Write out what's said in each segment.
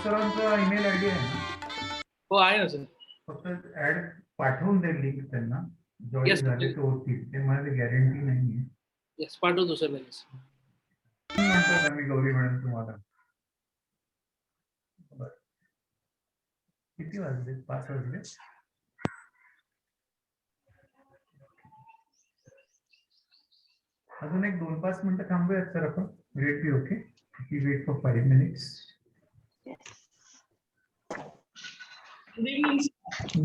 सरांचा email ID आहे ना? हो आहे ना सर. फक्त ऍड पाठवून दे लिंक त्यांना, जॉईन Yes, झाले तर होतील. ते माझी गॅरंटी नाहीये. येस पाठवतो सर लगेच. म्हणतो का मी गौरी मॅडम तुम्हाला? बरं. किती वाजले? 5 वाजले. अजून एक 2-5 मिनिटं थांबूयात सर आपण. Wait be okay. We wait for 5 minutes.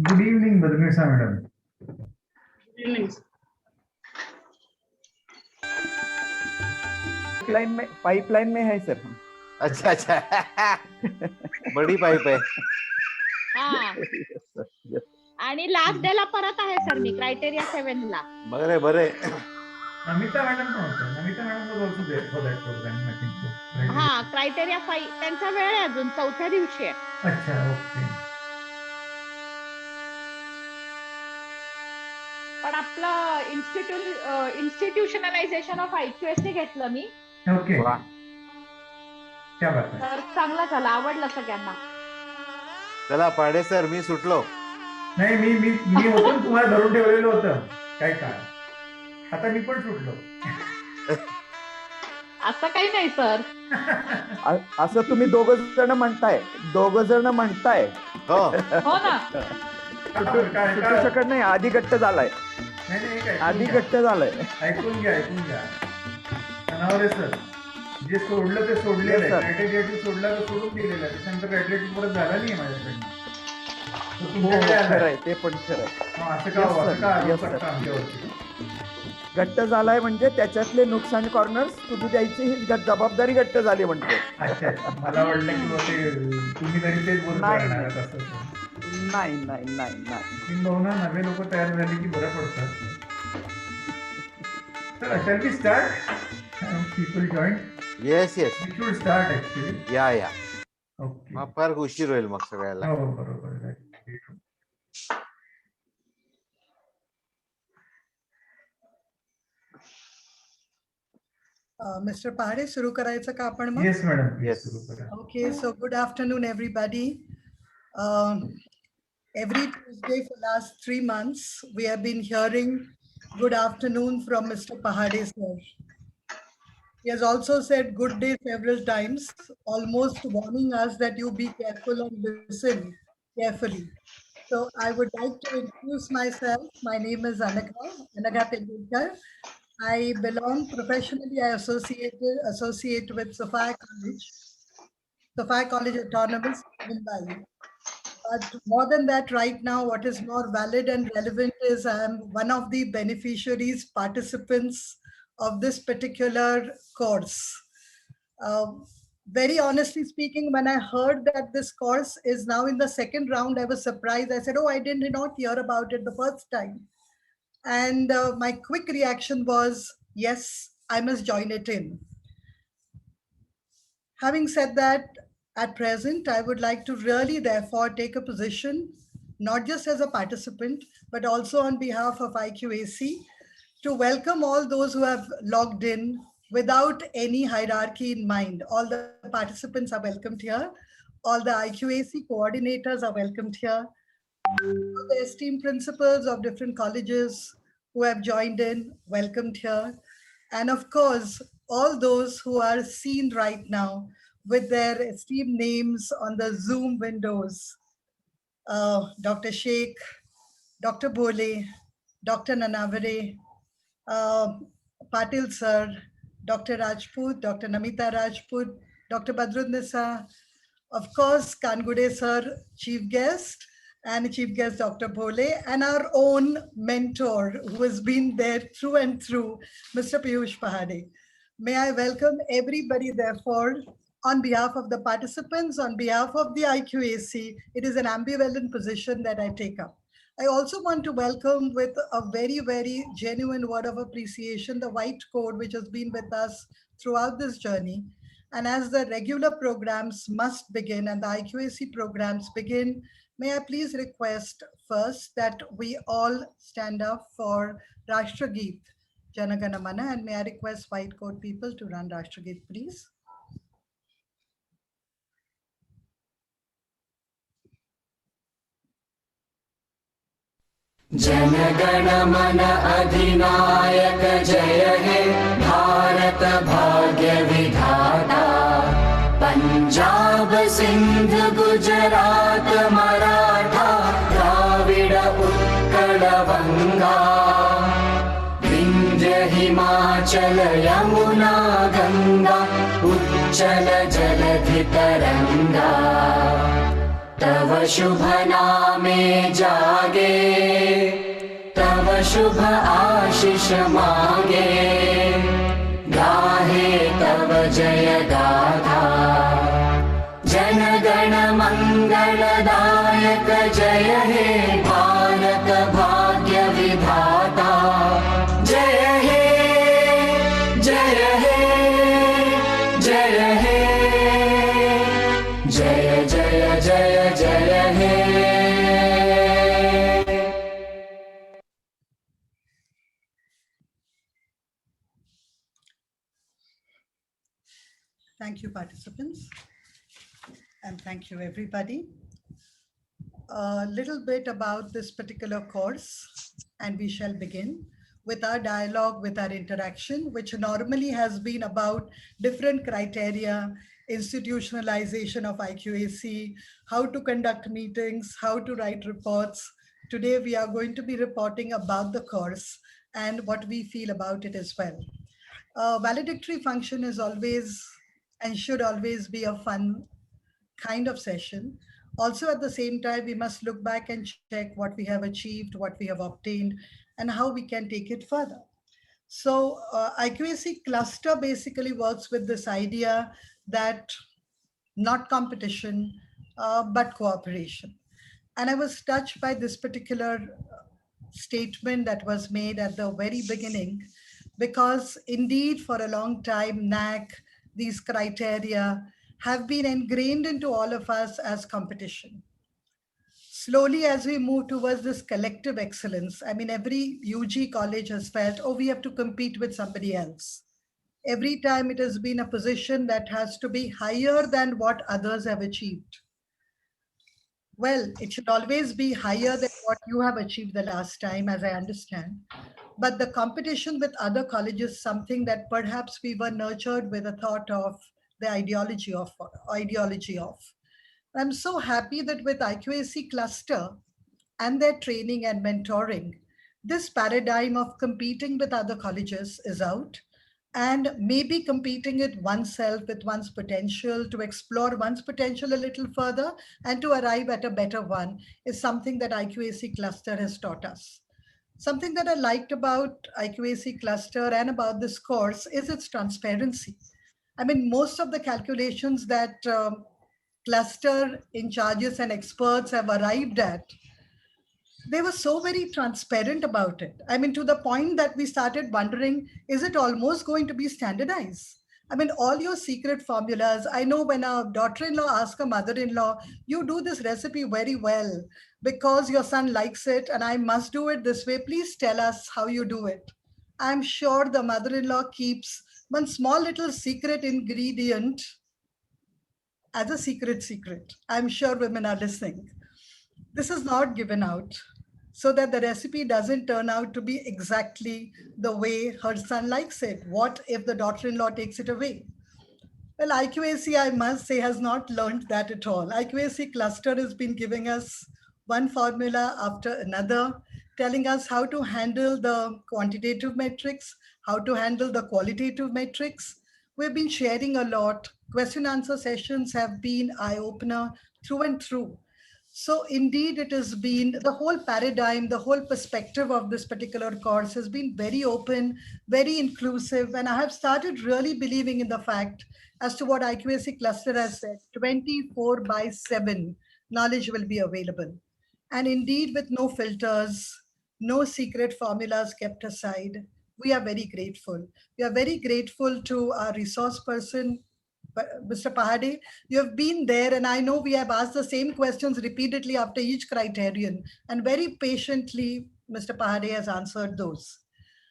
Good evening बदमिसा मैडम. Good evening. पाइपलाइन में है सर. अच्छा अच्छा. बड़ी पाइप है. हा. आणि लास्ट डे ला परत आहे सर मी क्रायटेरिया 7 ला. बरे बरे. नमिता मॅडम नव्हतं. Namita madam was also there for that program, I think so. हा क्रायटेरिया 5 त्यांचा वेळ आहे अजून चौथ्या दिवशी आहे. अच्छा ओके. पण आपलं इन्स्टिट्यूशनलायझेशन ऑफ IQAC घेतलं मी. ओके. क्या बात आहे. तर चांगलं झालं, आवडलं सगळ्यांना. चला पाडे सर मी सुटलो. नाही मी मी मी होतो तुम्हाला धरून ठेवलेलं होतं काय काय. आता मी पण सुटलो. असं काही नाही सर. असं तुम्ही दोघं जण म्हणताय. हो हो ना. सुटू शकत नाही. आधी घट्ट झालाय. आधी घट्ट झालाय. ऐकून घ्या जनावरे सर. जे सोडलं ते सोडलेलं आहे. क्रायटेरिया सोडला तर सोडून दिलेलं आहे. त्याच्यानंतर क्रायटेरिया परत झाला नाही माझ्याकडनं. खरंय ते पण खरंय. असं का आमच्यावरती घट्ट झालाय म्हणजे त्याच्यातले नुकसान कॉर्नर्स तुम्ही द्यायची ही जबाबदारी घट्ट झाली म्हणते. अच्छा मला वाटलं की तुम्ही तरी तेच बोलत राहणार असं. नाही भावना नवे लोक तयार झाले की बरं पडतात. तर shall we start? People join. Yes yes. We should start actually. या Okay. मग फार उशीर होईल मग सगळ्याला. हो बरोबर. Mr. Pahade, सुरू करायचं का आपण मग? Yes madam. Yes. Okay, so good afternoon everybody. Every Tuesday for last 3 months we have been hearing good afternoon from Mr. Pahade sir. He has also said good day several times, almost warning us that you be careful and listen carefully. So I would like to introduce myself. My name is Anagha Tendulkar. I belong professionally, I associate with Sophia College Autonomous, Mumbai. But more than that, right now, what is more valid and relevant is I am one of the beneficiaries, participants of this particular course. Very honestly speaking, when I heard that this course is now in the second round, I was surprised. I said, oh, I did not hear about it the first time. And my quick reaction was, yes, I must join it in. Having said that, at present, I would like to really therefore take a position, not just as a participant, but also on behalf of IQAC, to welcome all those who have logged in without any hierarchy in mind. All the participants are welcomed here. All the IQAC coordinators are welcomed here. All the esteemed principals of different colleges who have joined in, welcomed here. And of course, all those who are seen right now with their esteemed names on the Zoom windows. Dr. Sheikh, Dr. Bole, Dr. Nanavare, Patil sir, Dr. Rajput, Dr. Namita Rajput, Dr. Badrunnisa, of course, Kangude sir, chief guest, and Chief Guest Dr. Bole, and our own mentor who has been there through and through, Mr. Piyush Pahade. May I welcome everybody therefore on behalf of the participants, on behalf of the IQAC. It is an ambivalent position that I take up. I also want to welcome with a very, very genuine word of appreciation, the White Code, which has been with us throughout this journey. And as the regular programs must begin and the IQAC programs begin, may I please request first that we all stand up for Rashtrageet, Jana Gana Mana, and may I request White Coat people to run Rashtrageet, please. जनगण मन अधिनायक जय हे भारत भाग्य विधाता पंजाब सिंध गुजरात मराठा द्राविड उत्कल बंगा विंध्य हिमाचल यमुना गंगा उच्चल जलधि तरंगा तव शुभ नामे जागे तव शुभ आशीष मागे गाहे तव जय गाथा जनगण मंगलदायक जय हे भारत भाग्य विधाता जय हे जय हे जय हे जय जय जय जय हे Thank you, participants. And thank you, everybody. A little bit about this particular course, and we shall begin with our dialogue, with our interaction, which normally has been about different criteria, institutionalization of IQAC, how to conduct meetings, how to write reports. Today, we are going to be reporting about the course and what we feel about it as well. Valedictory function is always and should always be a fun kind of session. Also, at the same time, we must look back and check what we have achieved, what we have obtained, and how we can take it further. So IQAC cluster basically works with this idea that not competition, but cooperation. And I was touched by this particular statement that was made at the very beginning, because indeed for a long time, NAC, these criteria have been ingrained into all of us as competition. Slowly, as we move towards this collective excellence, I mean, every UG college has felt, oh, we have to compete with somebody else. Every time it has been a position that has to be higher than what others have achieved. Well, it should always be higher than what you have achieved the last time, as I understand. But the competition with other colleges is something that perhaps we were nurtured with a thought of the ideology of. I'm so happy that with IQAC cluster and their training and mentoring, this paradigm of competing with other colleges is out, and maybe competing with oneself, with one's potential, to explore one's potential a little further and to arrive at a better one is something that IQAC cluster has taught us. Something that I liked about IQAC cluster and about this course is its transparency. I mean, most of the calculations that cluster in charges and experts have arrived at, they were so very transparent about it. I mean, to the point that we started wondering, is it almost going to be standardized? I mean, all your secret formulas, I know when a daughter-in-law asks a mother-in-law, you do this recipe very well because your son likes it and I must do it this way. Please tell us how you do it. I'm sure the mother-in-law keeps one small little secret ingredient as a secret. I'm sure women are listening. This is not given out so that the recipe doesn't turn out to be exactly the way her son likes it. What if the daughter-in-law takes it away? Well, IQAC, I must say, has not learned that at all. IQAC cluster has been giving us one formula after another, telling us how to handle the quantitative metrics, how to handle the qualitative metrics. We've been sharing a lot. Question answer sessions have been eye-opener through and through. So indeed, it has been the whole paradigm, the whole perspective of this particular course has been very open, very inclusive. And I have started really believing in the fact as to what IQAC cluster has said, 24/7 knowledge will be available. And indeed, with no filters, no secret formulas kept aside, we are very grateful. We are very grateful to our resource person, Mr. Pahade. You have been there, and I know we have asked the same questions repeatedly after each criterion, and very patiently, Mr. Pahade has answered those.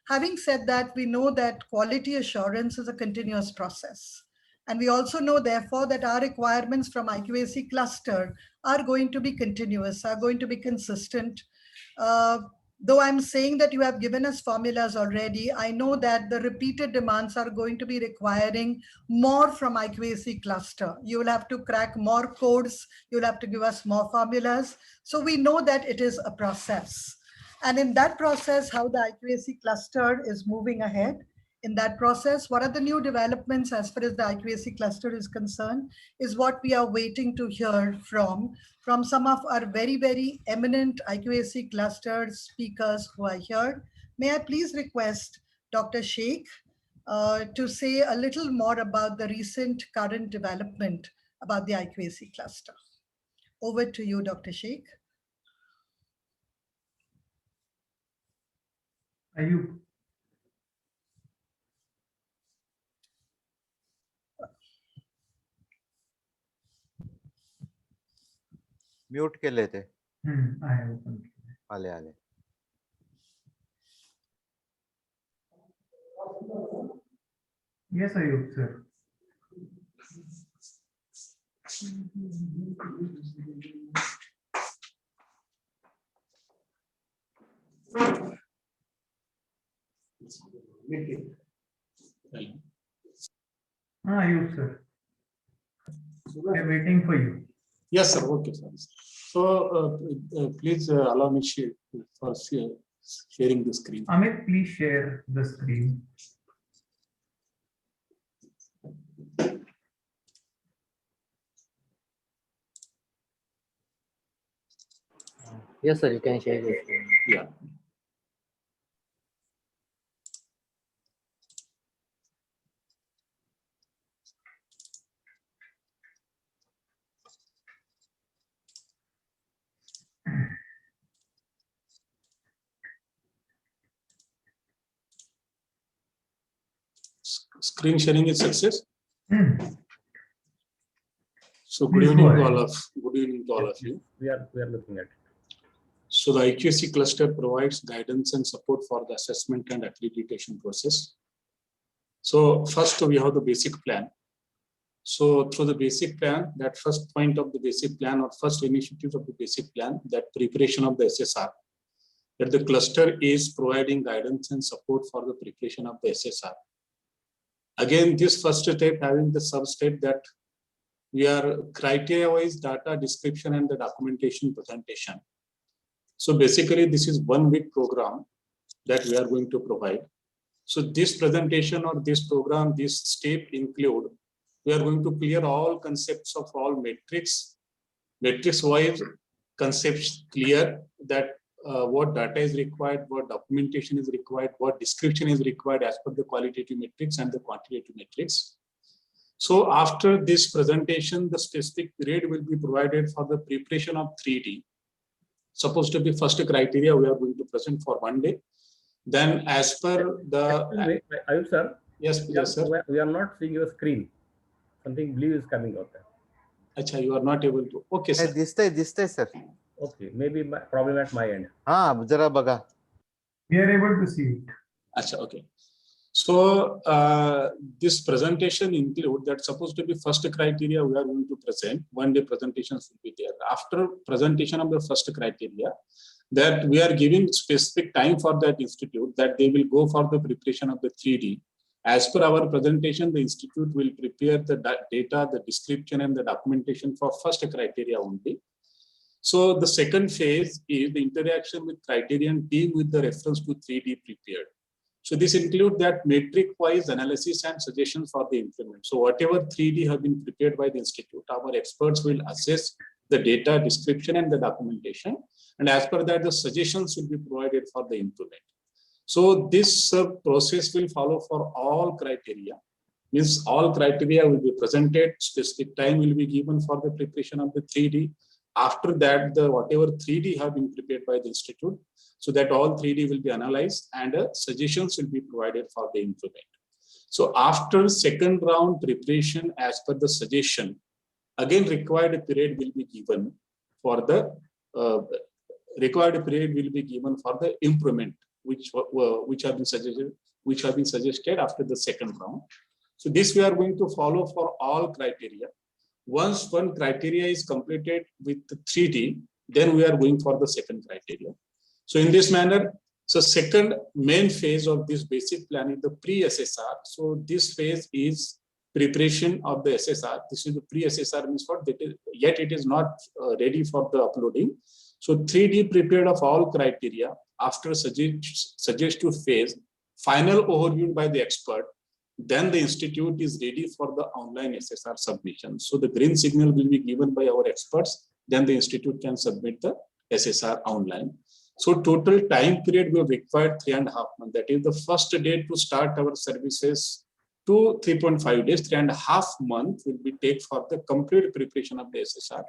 Having said that, we know that quality assurance is a continuous process. And we also know, therefore, that our requirements from IQAC cluster are going to be continuous, are going to be consistent. though I'm saying that you have given us formulas already, I know that the repeated demands are going to be requiring more from IQAC cluster. You will have to crack more codes. You'll have to give us more formulas. So we know that it is a process. And in that process, how the IQAC cluster is moving ahead. In that process, what are the new developments as far as the IQAC cluster is concerned is what we are waiting to hear from some of our very, very eminent IQAC cluster speakers who are here. May I please request Dr. Sheikh to say a little more about the recent current development about the IQAC cluster. Over to you, Dr. Sheikh. Ayub. Mute केले ते आहे open. आले आले. Yes, Ayub, sir. Ayub, sir. We are waiting for you. Yes, sir. Okay, sir. So please allow me for sharing the screen. Amit, please share the screen. Yes, sir. You can share the screen. Yeah. Screen sharing is success. So good evening to all of you. We are looking at it. So the IQAC cluster provides guidance and support for the assessment and accreditation process. So first we have the basic plan. So through the basic plan, that first point of the basic plan or first initiative of the basic plan, that preparation of the SSR, that the cluster is providing guidance and support for the preparation of the SSR. Again, this first step having the sub-step that we are criteria-wise data description and the documentation presentation. So basically, this is 1 week program that we are going to provide. So this presentation or this program, this step include, we are going to clear all concepts of all matrix-wise concepts clear that what data is required, what documentation is required, what description is required as per the qualitative metrics and the quantitative metrics. So after this presentation, the specific grade will be provided for the preparation of 3D. Supposed to be first criteria we are going to present for 1 day. Then as per the... Ayub sir? Yes, yes, sir. We are not seeing your screen. Something blue is coming out there. Achha, you are not able to. Okay, sir. दिसतंय sir. Okay, maybe my problem at my end. हाँ जरा बघा. We are able to see it. Achha, okay. So this presentation include that supposed to be first criteria we are going to present. 1 day presentations will be there. After presentation of the first criteria, that we are giving specific time for that institute that they will go for the preparation of the 3D. As per our presentation, the institute will prepare the data, the description and the documentation for first criteria only. So the second phase is the interaction with criterion team with the reference to 3D prepared. So this includes that metric-wise analysis and suggestions for the implement. So whatever 3D have been prepared by the institute, our experts will assess the data, description and the documentation. And as per that, the suggestions will be provided for the implement. So this process will follow for all criteria. Means all criteria will be presented, specific time will be given for the preparation of the 3D. After that, the whatever 3D have been prepared by the institute, so that all 3D will be analyzed and suggestions will be provided for the implement. So after second round preparation as per the suggestion, again required period will be given for the improvement, which have been suggested after the second round. So this we are going to follow for all criteria. Once one criteria is completed with the 3D, then we are going for the second criteria. So in this manner, so second main phase of this basic plan is the pre-SSR. So this phase is preparation of the SSR. This is the pre-SSR means what? Yet it is not ready for the uploading. So 3D prepared of all criteria after suggestive phase, final overview by the expert. Then the institute is ready for the online SSR submission. So the green signal will be given by our experts. Then the institute can submit the SSR online. So total time period we have required 3.5 months. That is the first day to start our services to 3.5 days. 3.5 months will be take for the complete preparation of the SSR.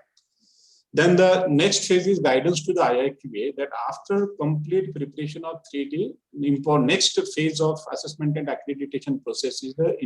Then the next phase is guidance to the IIQA, that after complete preparation of 3D, for next phase of assessment and accreditation process is the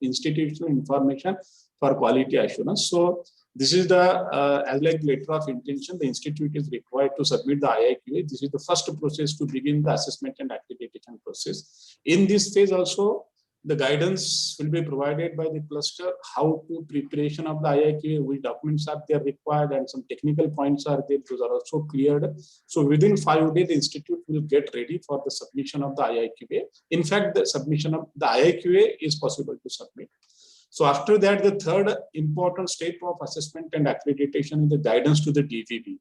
institutional information for quality assurance. So this is the, as like letter of intention, the institute is required to submit the IIQA. This is the first process to begin the assessment and accreditation process. In this phase also, the guidance will be provided by the cluster, how to preparation of the IIQA, which documents are there required, and some technical points are there, those are also cleared. So within 5 days, the institute will get ready for the submission of the IIQA. In fact, the submission of the IIQA is possible to submit. So after that, the third important step of assessment and accreditation is the guidance to the DVB.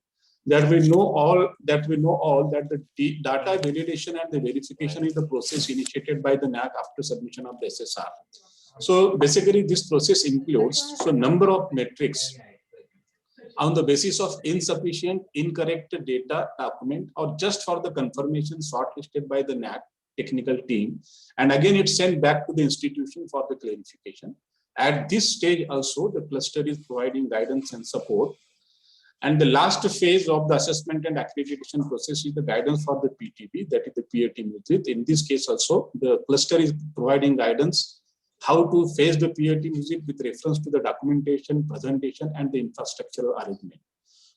That we know all that the data validation and the verification is the process initiated by the NAAC after submission of the SSR. So basically this process includes number of metrics on the basis of insufficient, incorrect data document, or just for the confirmation shortlisted by the NAAC technical team. And again, it's sent back to the institution for the clarification. At this stage also, the cluster is providing guidance and support. And the last phase of the assessment and accreditation process is the guidance for the PTB, that is the peer team visit. In this case also, the cluster is providing guidance how to face the peer team visit with reference to the documentation, presentation, and the infrastructural arrangement.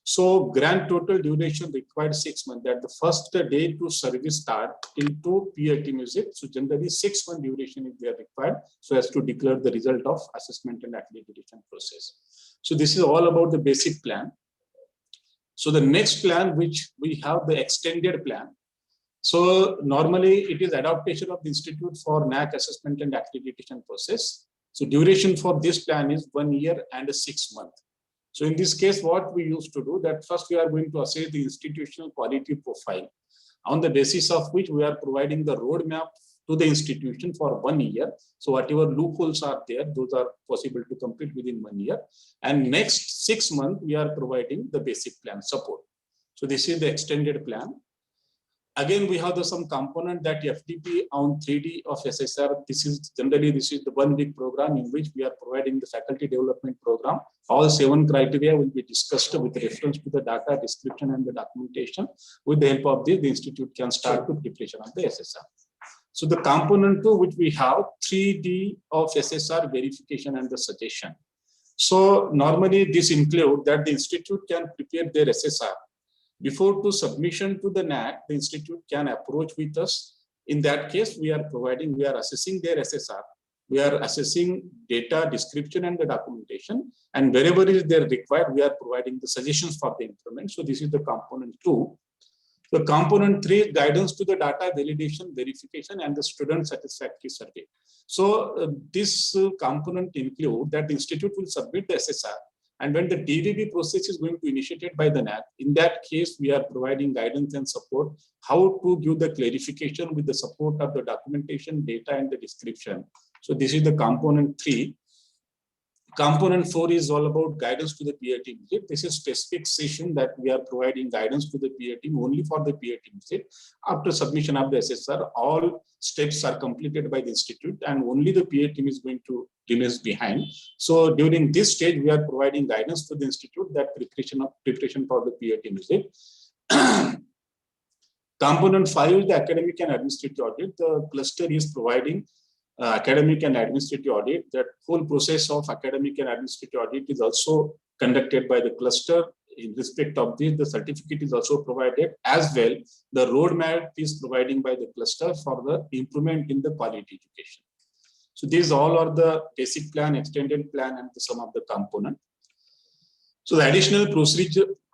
So grand total duration required 6 months, that the first day to service start into peer team visit. So generally 6 month duration is there required so as to declare the result of assessment and accreditation process. So this is all about the basic plan. So the next plan, which we have the extended plan. So normally it is adaptation of the institute for NAAC assessment and accreditation process. So duration for this plan is 1 year and 6 months. So in this case, what we used to do that first we are going to assess the institutional quality profile, on the basis of which we are providing the roadmap to the institution for 1 year. So whatever loopholes are there, those are possible to complete within 1 year. And next 6 months, we are providing the basic plan support. So this is the extended plan. Again, we have some component that FDP on 3D of SSR. This is the 1 week program in which we are providing the faculty development program. All 7 criteria will be discussed with reference to the data description and the documentation. With the help of this, the institute can start the preparation of the SSR. So the component 2, which we have 3D of SSR verification and the suggestion. So normally this include that the institute can prepare their SSR. Before to submission to the NAAC, the institute can approach with us. In that case, we are assessing their SSR. We are assessing data description and the documentation. And wherever is there required, we are providing the suggestions for the improvement. So this is the component 2. The component 3, guidance to the data validation, verification, and the student satisfactory survey. So this component include that the institute will submit the SSR, and when the DVB process is going to be initiated by the NAAC, in that case, we are providing guidance and support, how to give the clarification with the support of the documentation, data, and the description. So this is the component 3. Component 4 is all about guidance to the peer team visit. This is specific session that we are providing guidance to the peer team only for the peer team visit. After submission of the SSR, all steps are completed by the institute and only the peer team is going to remain behind. So during this stage, we are providing guidance to the institute that preparation for the peer team visit. Component 5 is the academic and administrative audit. The cluster is providing academic and administrative audit. That whole process of academic and administrative audit is also conducted by the cluster. In respect of this, the certificate is also provided, as well the roadmap is providing by the cluster for the improvement in the quality education. So these all are the basic plan, extended plan, and some of the component. So the additional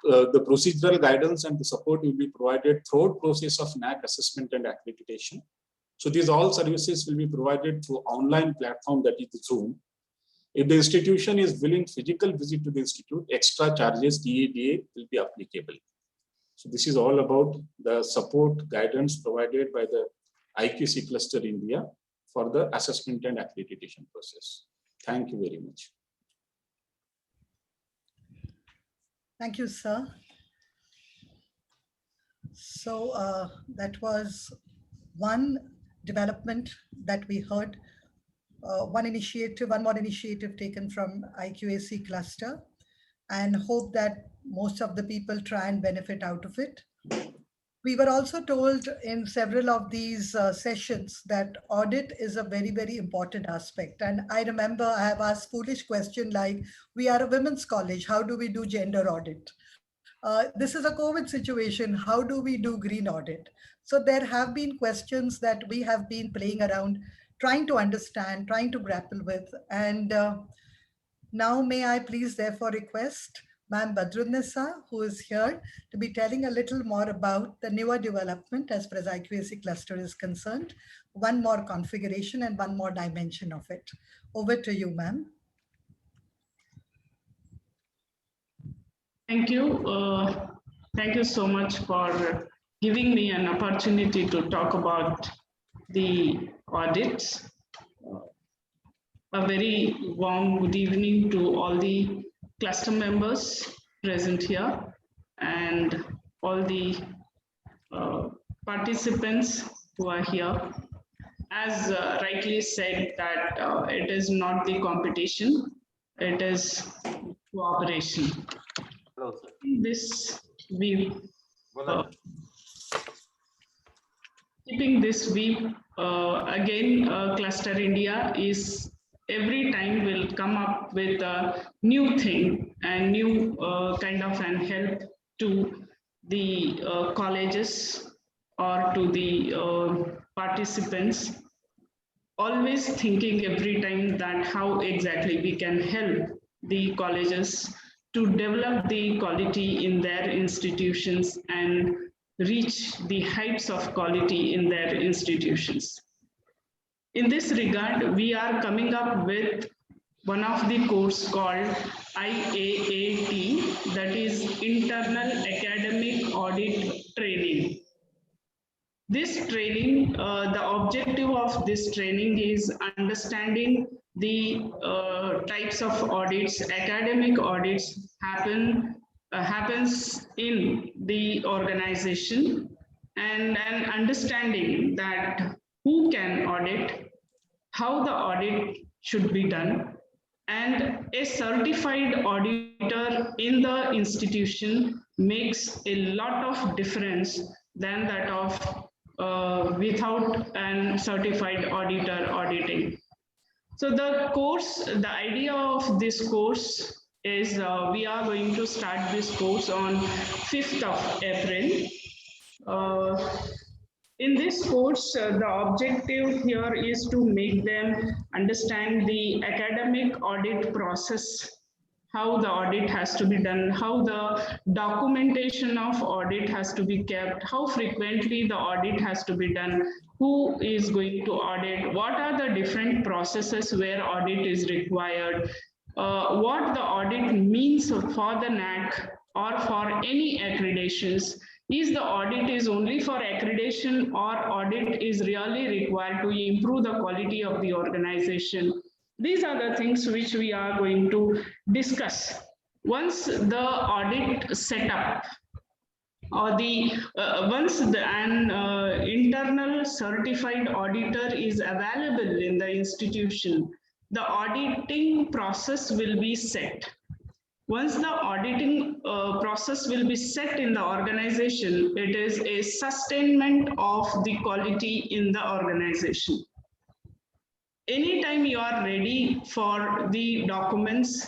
the procedural guidance and the support will be provided throughout process of NAAC assessment and accreditation. So these all services will be provided through online platform, that is Zoom. If the institution is willing physical visit to the institute, extra charges TADA will be applicable. So this is all about the support guidance provided by the IQAC Cluster India for the assessment and accreditation process. Thank you very much. Thank you, sir. So that was one development that we heard, one more initiative taken from IQAC Cluster, and hope that most of the people try and benefit out of it. We were also told in several of these sessions that audit is a very, very important aspect. And I remember I have asked foolish question like, we are a women's college, how do we do gender audit? This is a COVID situation, how do we do green audit? So there have been questions that we have been playing around, trying to understand, trying to grapple with. And now may I please therefore request Ma'am Badrunnisa, who is here, to be telling a little more about the newer development as far as IQAC Cluster is concerned, one more configuration and one more dimension of it. Over to you, ma'am. Thank you. Thank you so much for giving me an opportunity to talk about the audits. A very warm good evening to all the cluster members present here and all the participants who are here. As rightly said, that it is not the competition, it is cooperation. Hello, sir. Keeping this view, again, Cluster India is every time will come up with a new thing and new kind of an help to the colleges or to the participants, always thinking every time that how exactly we can help the colleges to develop the quality in their institutions and reach the heights of quality in their institutions. In this regard, we are coming up with one of the course called IAAT, that is Internal Academic Audit Training. This training, the objective of this training is understanding the types of audits, academic audits happens in the organization, and understanding that who can audit, how the audit should be done, and a certified auditor in the institution makes a lot of difference than that of without an certified auditor auditing. So the course, the idea of this course is we are going to start this course on 5th of April. In this course, the objective here is to make them understand the academic audit process, how the audit has to be done, how the documentation of audit has to be kept, how frequently the audit has to be done, who is going to audit, what are the different processes where audit is required, what the audit means for the NAAC or for any accreditations. Is the audit is only for accreditation or audit is really required to improve the quality of the organization? These are the things which we are going to discuss. Once the audit setup or the once an internal certified auditor is available in the institution, the auditing process will be set. Once the auditing process will be set in the organization, it is a sustainment of the quality in the organization. Anytime you are ready for the documents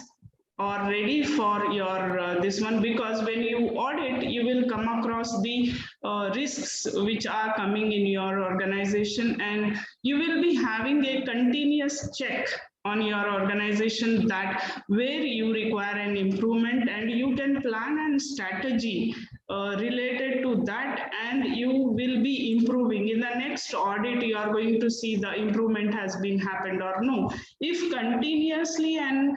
or ready for your this one, because when you audit, you will come across the risks which are coming in your organization, and you will be having a continuous check on your organization that where you require an improvement, and you can plan and strategy related to that, and you will be improving. In the next audit, you are going to see the improvement has been happened or no. If continuously an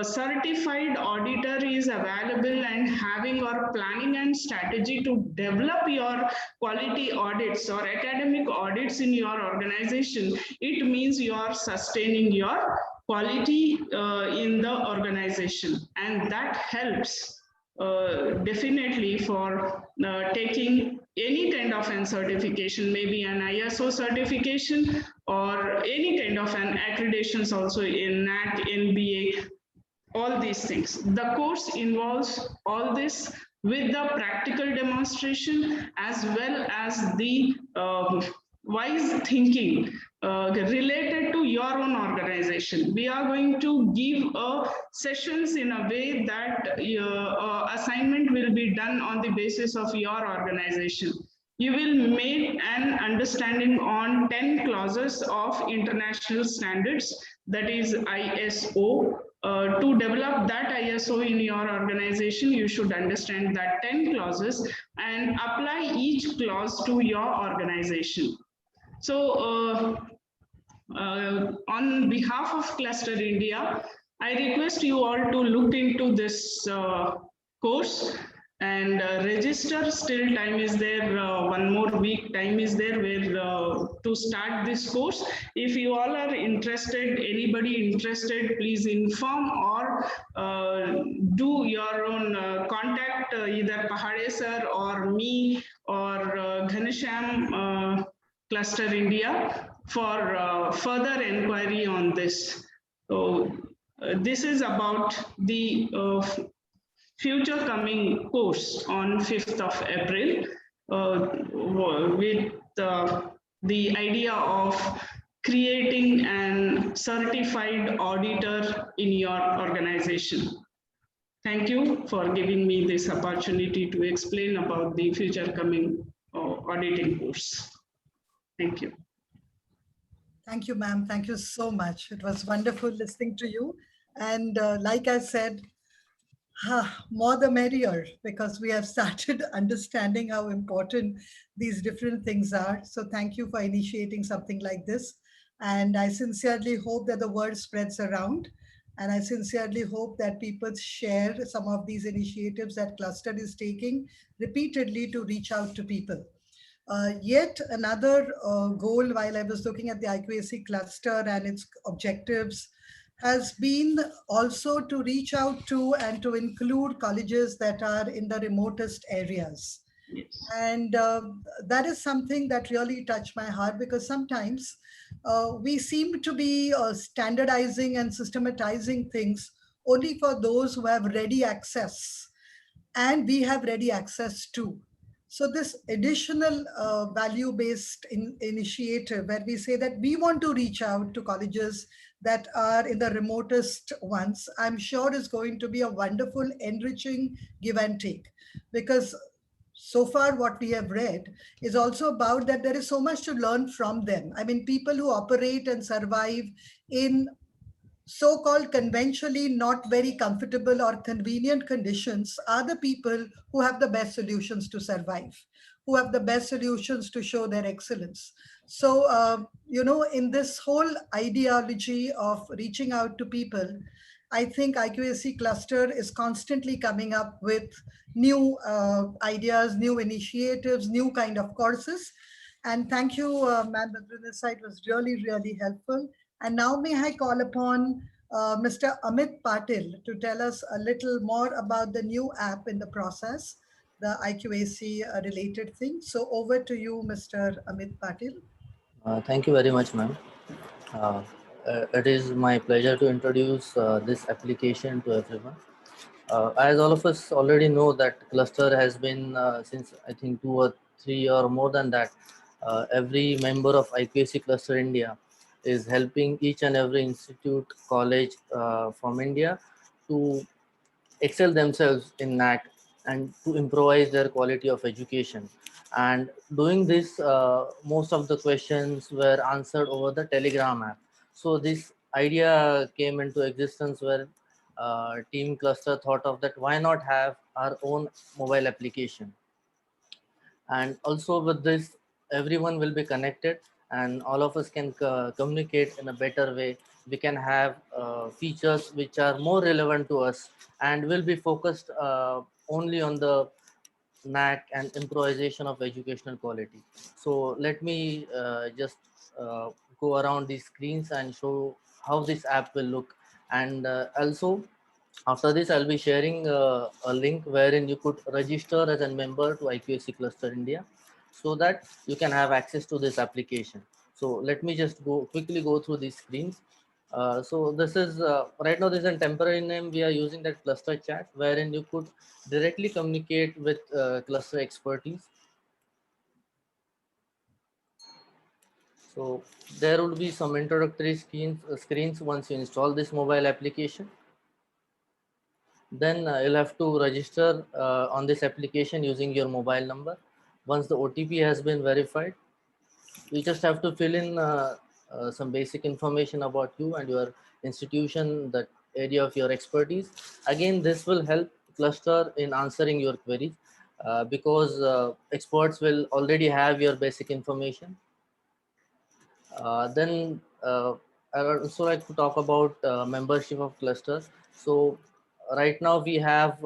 certified auditor is available and having or planning and strategy to develop your quality audits or academic audits in your organization, it means you are sustaining your quality in the organization, and that helps definitely for taking any kind of an certification, maybe an ISO certification or any kind of an accreditations also in NAC, NBA, all these things. The course involves all this with the practical demonstration as well as the wise thinking related to your own organization. We are going to give sessions in a way that assignment will be done on the basis of your organization. You will make an understanding on 10 clauses of international standards, that is ISO. To develop that ISO in your organization, you should understand that 10 clauses and apply each clause to your organization. So on behalf of Cluster India, I request you all to look into this course and register. Still time is there, 1 more week time is there where to start this course. If you all are interested, anybody interested, please inform or do your own contact either Pahade sir or me or Ghanesham Cluster India for further inquiry on this. So this is about the future coming course on 5th of April with the idea of creating an certified auditor in your organization. Thank you for giving me this opportunity to explain about the future coming auditing course. Thank you. Thank you, ma'am. Thank you so much. It was wonderful listening to you. And like I said, more the merrier, because we have started understanding how important these different things are. So thank you for initiating something like this. And I sincerely hope that the word spreads around. And I sincerely hope that people share some of these initiatives that Cluster is taking repeatedly to reach out to people. Yet another goal, while I was looking at the IQAC cluster and its objectives, has been also to reach out to and to include colleges that are in the remotest areas. Yes. And that is something that really touched my heart, because sometimes we seem to be standardizing and systematizing things only for those who have ready access, and we have ready access too. So this additional value-based initiative where we say that we want to reach out to colleges that are in the remotest ones, I'm sure is going to be a wonderful, enriching give and take. Because so far what we have read is also about that there is so much to learn from them. I mean, people who operate and survive in so-called conventionally not very comfortable or convenient conditions are the people who have the best solutions to survive, who have the best solutions to show their excellence. So, you know, in this whole ideology of reaching out to people, I think IQAC cluster is constantly coming up with new ideas, new initiatives, new kind of courses. And thank you, Ma'am Badrunnisa, it was really, really helpful. And now may I call upon Mr. Amit Patil to tell us a little more about the new app in the process, the IQAC related thing. So over to you, Mr. Amit Patil. Thank you very much, ma'am. It is my pleasure to introduce this application to everyone. As all of us already know, that cluster has been since I think 2 or 3 or more than that, every member of IQAC Cluster India is helping each and every institute, college from India to excel themselves in NAC and to improvise their quality of education. And doing this, most of the questions were answered over the Telegram app. So this idea came into existence where Team Cluster thought of that why not have our own mobile application. And also with this, everyone will be connected and all of us can communicate in a better way. We can have features which are more relevant to us and will be focused only on the knack and improvisation of educational quality. So let me just go around these screens and show how this app will look. And also after this, I'll be sharing a link wherein you could register as a member to IQAC Cluster India so that you can have access to this application. So let me just quickly go through these screens. So this is right now, this is a temporary name. We are using that cluster chat wherein you could directly communicate with cluster expertise. So there will be some introductory screens once you install this mobile application. Then you'll have to register on this application using your mobile number. Once the OTP has been verified, you just have to fill in some basic information about you and your institution, that area of your expertise. Again, this will help Cluster in answering your queries because experts will already have your basic information. Then I would also like to talk about membership of Cluster. So right now we have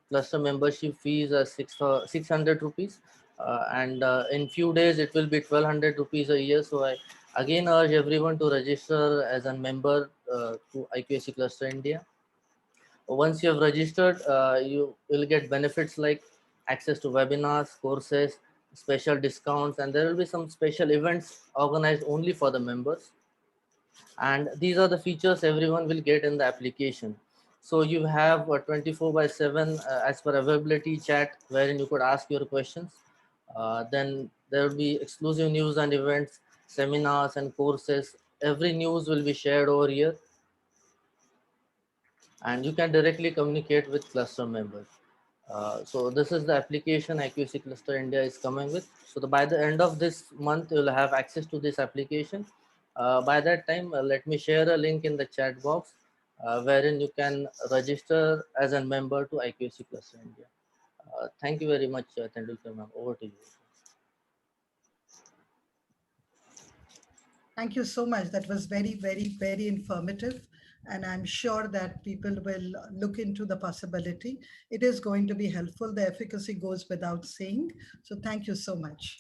Cluster membership fees as 600 rupees. And in few days it will be 1200 rupees a year. So I again urge everyone to register as a member to IQAC Cluster India. Once you have registered, you will get benefits like access to webinars, courses, special discounts, and there will be some special events organized only for the members. And these are the features everyone will get in the application. So you have a 24/7 as per availability chat wherein you could ask your questions. Then there will be exclusive news and events, seminars and courses. Every news will be shared over here. And you can directly communicate with cluster members. So this is the application IQAC Cluster India is coming with. So by the end of this month, you'll have access to this application. By that time, let me share a link in the chat box wherein you can register as a member to IQAC Cluster India. Thank you very much, Tendulkar ma'am. Over to you. Thank you so much. That was very, very, very informative. And I'm sure that people will look into the possibility. It is going to be helpful. The efficacy goes without saying. So thank you so much.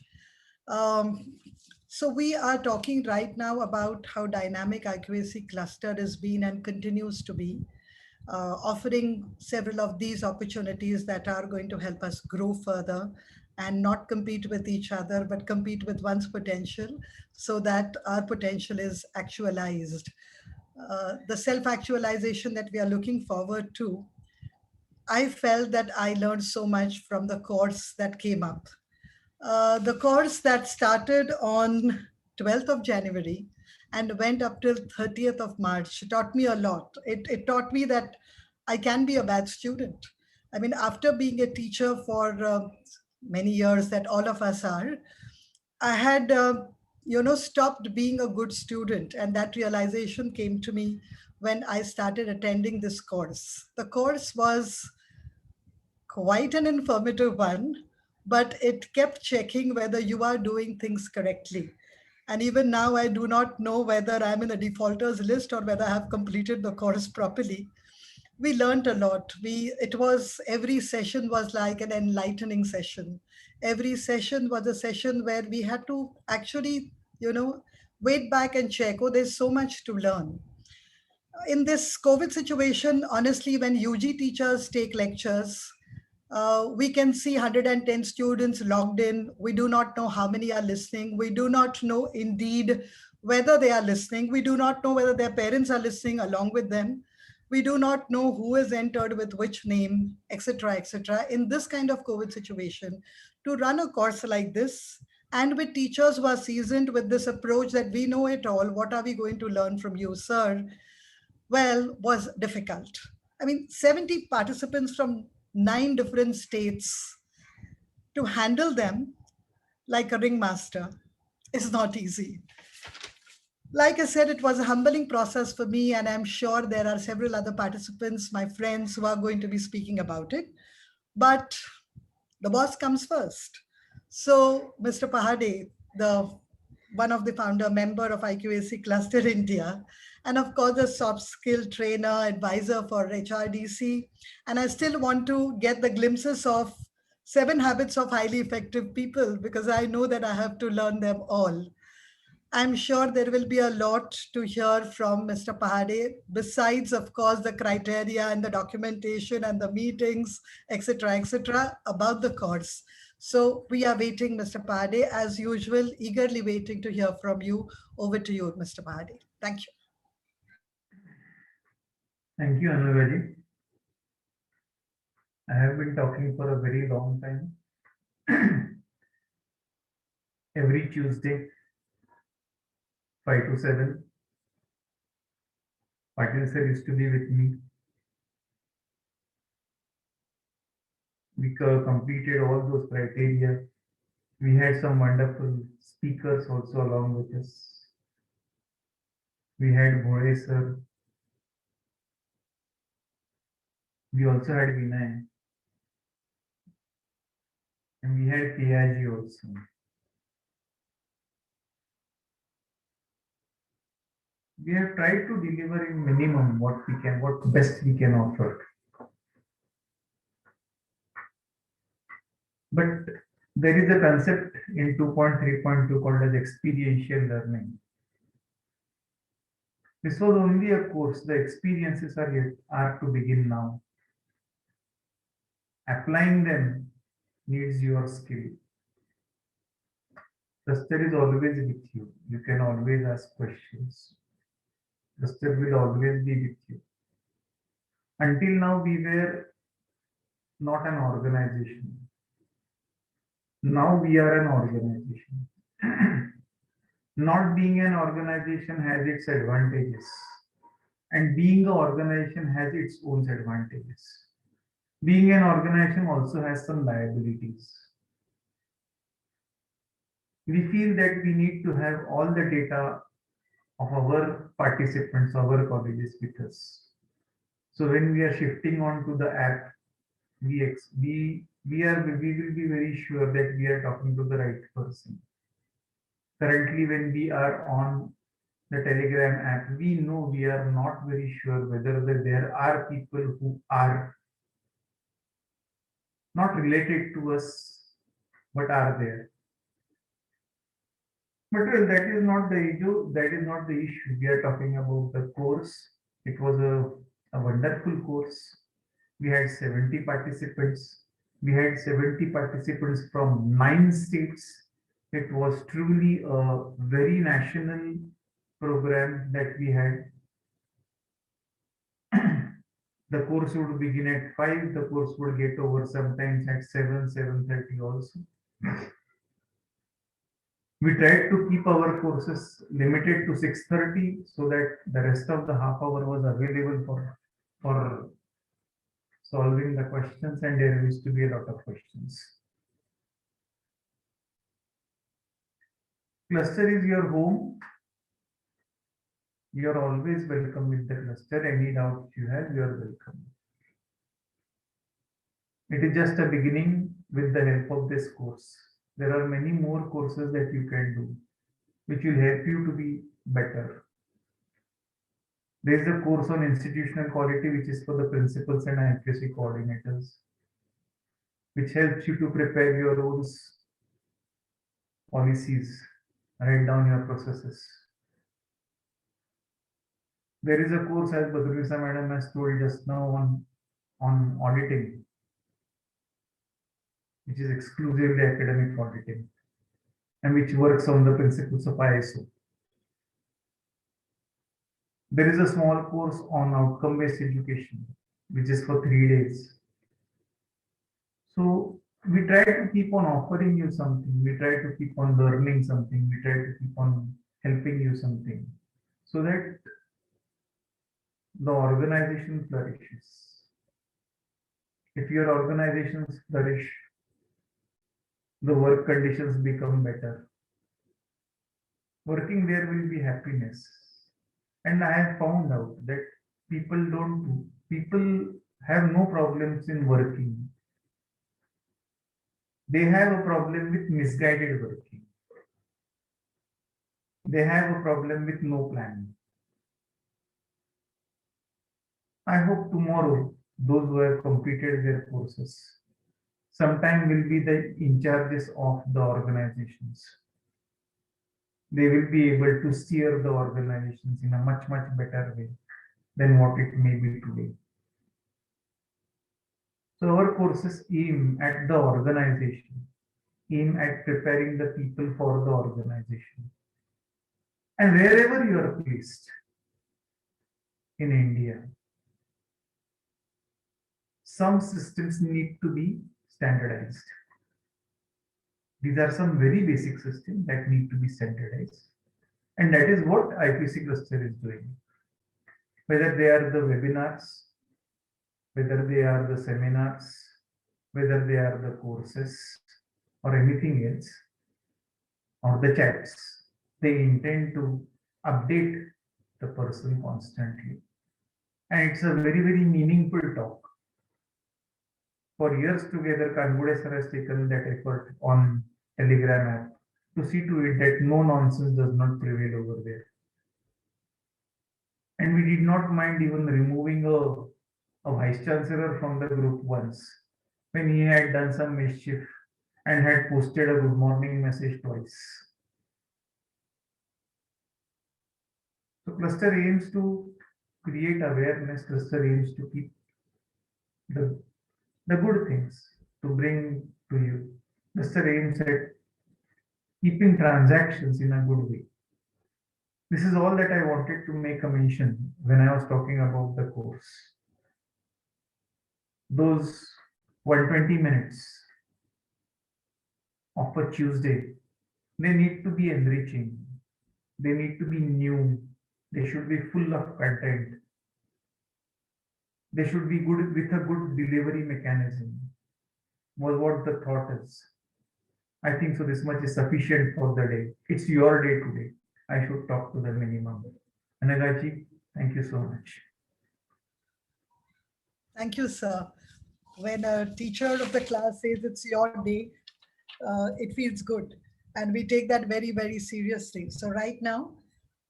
So we are talking right now about how dynamic IQAC Cluster has been and continues to be, offering several of these opportunities that are going to help us grow further and not compete with each other, but compete with one's potential so that our potential is actualized. The self-actualization that we are looking forward to, I felt that I learned so much from the course that came up. The course that started on 12th of January and went up till 30th of March taught me a lot. It taught me that I can be a bad student. I mean, after being a teacher for many years that all of us are, I had stopped being a good student. And that realization came to me when I started attending this course. The course was quite an informative one, but it kept checking whether you are doing things correctly. And even now, I do not know whether I'm in the defaulters list or whether I have completed the course properly. We learned a lot. Every session was like an enlightening session. Every session was a session where we had to actually, wait back and check, oh, there's so much to learn. In this COVID situation, honestly, when UG teachers take lectures, we can see 110 students logged in. We do not know how many are listening. We do not know indeed whether they are listening. We do not know whether their parents are listening along with them. We do not know who is entered with which name, etc., etc. In this kind of COVID situation, to run a course like this, and with teachers who are seasoned with this approach that we know it all, what are we going to learn from you, sir? Well, was difficult. I mean, 70 participants from 9 different states, to handle them like a ringmaster is not easy. Like I said, it was a humbling process for me, and I'm sure there are several other participants, my friends, who are going to be speaking about it. But the boss comes first. So, Mr. Pahade, the one of the founder member of IQAC Cluster India, and of course, a soft skill trainer, advisor for HRDC. And I still want to get the glimpses of 7 habits of highly effective people, because I know that I have to learn them all. I'm sure there will be a lot to hear from Mr. Pahade, besides, of course, the criteria and the documentation and the meetings, etc., about the course. So we are waiting, Mr. Pahade, as usual, eagerly waiting to hear from you. Over to you, Mr. Pahade. Thank you. Thank you, Anuradhi. I have been talking for a very long time. Every Tuesday, 5 to 7, Patil sir used to be with me. We completed all those criteria. We had some wonderful speakers also along with us. We had Bhole sir. We also had Vinay. And we had KIG also. We have tried to deliver in minimum what best we can offer. But there is a concept in 2.3.2 called as experiential learning. This was only a course. The experiences are to begin now. Applying them needs your skill. Cluster is always with you. You can always ask questions. Cluster will always be with you. Until now, we were not an organization. Now we are an organization. Not being an organization has its advantages, and being an organization has its own advantages. Being an organization also has some liabilities. We feel that we need to have all the data of our participants, our colleges with us. So when we are shifting on to the app, we will be very sure that we are talking to the right person. Currently, when we are on the Telegram app, we know we are not very sure whether there are people who are not related to us, but are there. But well, that is not the issue. That is not the issue. We are talking about the course. It was a wonderful course. We had 70 participants. We had 70 participants from 9 states. It was truly a very national program that we had. The course would begin at 5. The course would get over sometimes at 7, 7:30 also. We tried to keep our courses limited to 6:30 so that the rest of the half hour was available for solving the questions, and there used to be a lot of questions. Cluster is your home. You are always welcome with the cluster. Any doubt you have, you are welcome. It is just a beginning with the help of this course. There are many more courses that you can do, which will help you to be better. There is a course on institutional quality, which is for the principals and IQAC coordinators, which helps you to prepare your own policies, write down your processes. There is a course, as Badrunisa Madam has told just now, on auditing, which is exclusively academic auditing, and which works on the principles of ISO. There is a small course on outcome-based education, which is for 3 days. So we try to keep on offering you something. We try to keep on learning something. We try to keep on helping you something, so that the organization flourishes. If your organizations flourish, the work conditions become better. working there will be happiness. And I have found out that people have no problems in working. They have a problem with misguided working. They have a problem with no planning. I hope tomorrow, those who have completed their courses, sometime will be the in charges of the organizations. They will be able to steer the organizations in a much better way than what it may be today. So our courses aim at the organization, aim at preparing the people for the organization. And wherever you are placed in India, some systems need to be standardized. These are some very basic systems that need to be standardized. And that is what IPC cluster is doing. Whether they are the webinars, whether they are the seminars, whether they are the courses or anything else, or the chats, they intend to update the person constantly. And it's a very meaningful talk. For years together, Kangude sir has taken that effort on Telegram app to see to it that no nonsense does not prevail over there. And we did not mind even removing a vice chancellor from the group once when he had done some mischief and had posted a good morning message twice. So cluster aims to create awareness, cluster aims to keep the good things to bring to you. Cluster aims at keeping transactions in a good way. This is all that I wanted to make a mention when I was talking about the course. Those 120 minutes of a Tuesday, they need to be enriching. They need to be new. They should be full of content. They should be good with a good delivery mechanism. Was what the thought is. I think so this much is sufficient for the day. It's your day today. I should talk to the minimum. Anagaji, thank you so much. Thank you, sir. When a teacher of the class says it's your day, it feels good. And we take that very seriously. So right now,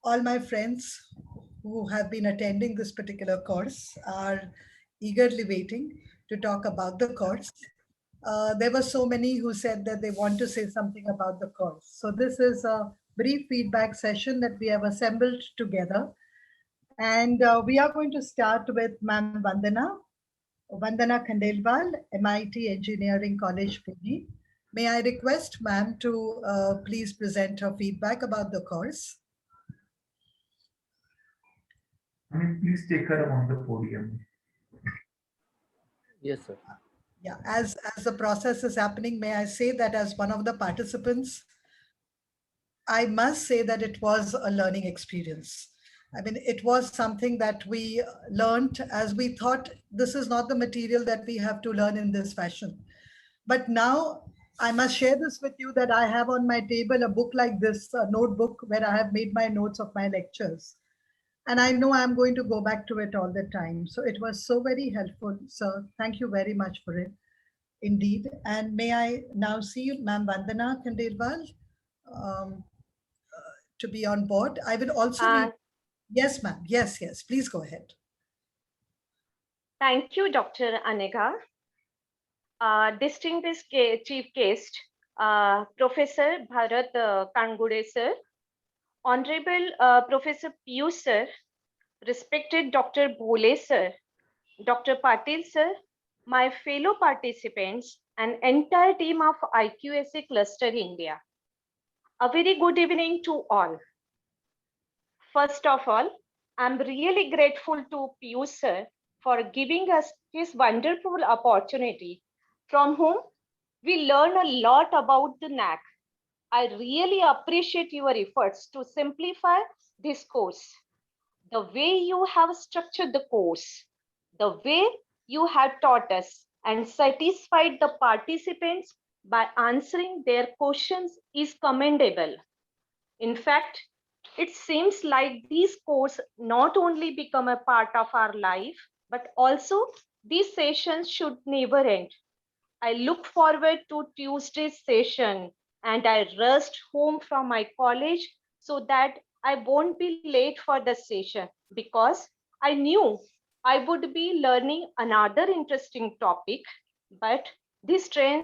all my friends who have been attending this particular course are eagerly waiting to talk about the course. There were so many who said that they want to say something about the course. So this is a brief feedback session that we have assembled together. And we are going to start with Ma'am Vandana Khandelwal, MIT Engineering College, Pune. May I request ma'am to please present her feedback about the course. Please take her on the podium. Yes, sir. Yeah, as the process is happening, may I say that as one of the participants, I must say that it was a learning experience. I mean, it was something that we learned as we thought this is not the material that we have to learn in this fashion. But now I must share this with you that I have on my table a book like this, a notebook where I have made my notes of my lectures. And I know I'm going to go back to it all the time. So it was so very helpful. So thank you very much for it, indeed. And may I now see you, Ma'am Vandana Khandelwal, to be on board. I will also read. Yes, ma'am. Yes, please go ahead. Thank you, Dr. Anegha. Distinguished Chief Guest, Professor Bharat Kangude sir, Honorable Professor Piyush sir, respected Dr. Bhole sir, Dr. Patil sir, my fellow participants, and entire team of IQSA Cluster India. A very good evening to all. First of all, I'm really grateful to Piyush sir for giving us this wonderful opportunity from whom we learn a lot about the NAAC. I really appreciate your efforts to simplify this course. The way you have structured the course, the way you have taught us and satisfied the participants by answering their questions is commendable. In fact, it seems like these courses not only become a part of our life, but also these sessions should never end. I look forward to Tuesday's session and I rushed home from my college so that I won't be late for the session because I knew I would be learning another interesting topic. But this train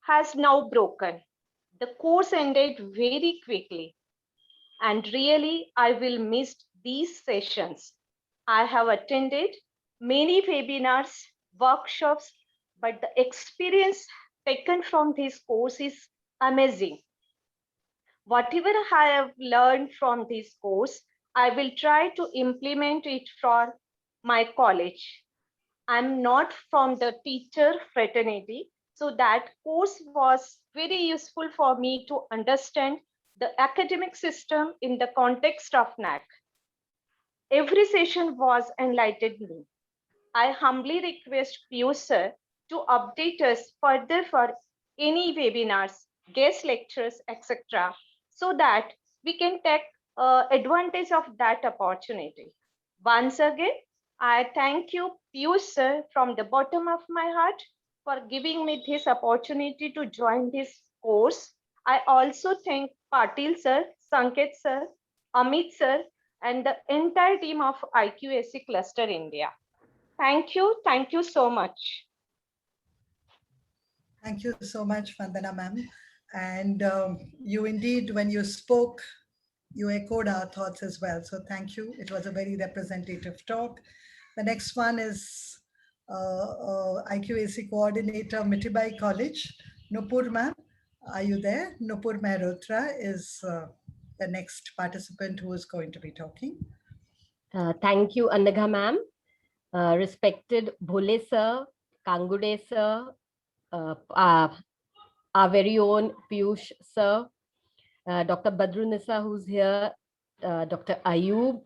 has now broken. The course ended very quickly, and really, I will miss these sessions. I have attended many webinars, workshops, but the experience taken from this course is amazing. Whatever I have learned from this course, I will try to implement it for my college. I'm not from the teacher fraternity, so that course was very useful for me to understand the academic system in the context of NAC. Every session was enlightened me. I humbly request Piyush sir to update us further for any webinars, guest lectures, etc., so that we can take advantage of that opportunity. Once again, I thank you, Piyush sir, from the bottom of my heart for giving me this opportunity to join this course. I also thank Patil sir, Sanket sir, Amit sir, and the entire team of IQAC Cluster India. Thank you so much. Thank you so much, Vandana ma'am. And you indeed, when you spoke, you echoed our thoughts as well. So thank you. It was a very representative talk. The next one is IQAC coordinator, Mitibai College. Nupur ma'am, are you there? Nupur Mehrotra is the next participant who is going to be talking. Thank you, Anagha ma'am. Respected Bhole sir, Kangude sir, our very own Piyush sir, Dr. Badrunnisa who's here, Dr. Ayub.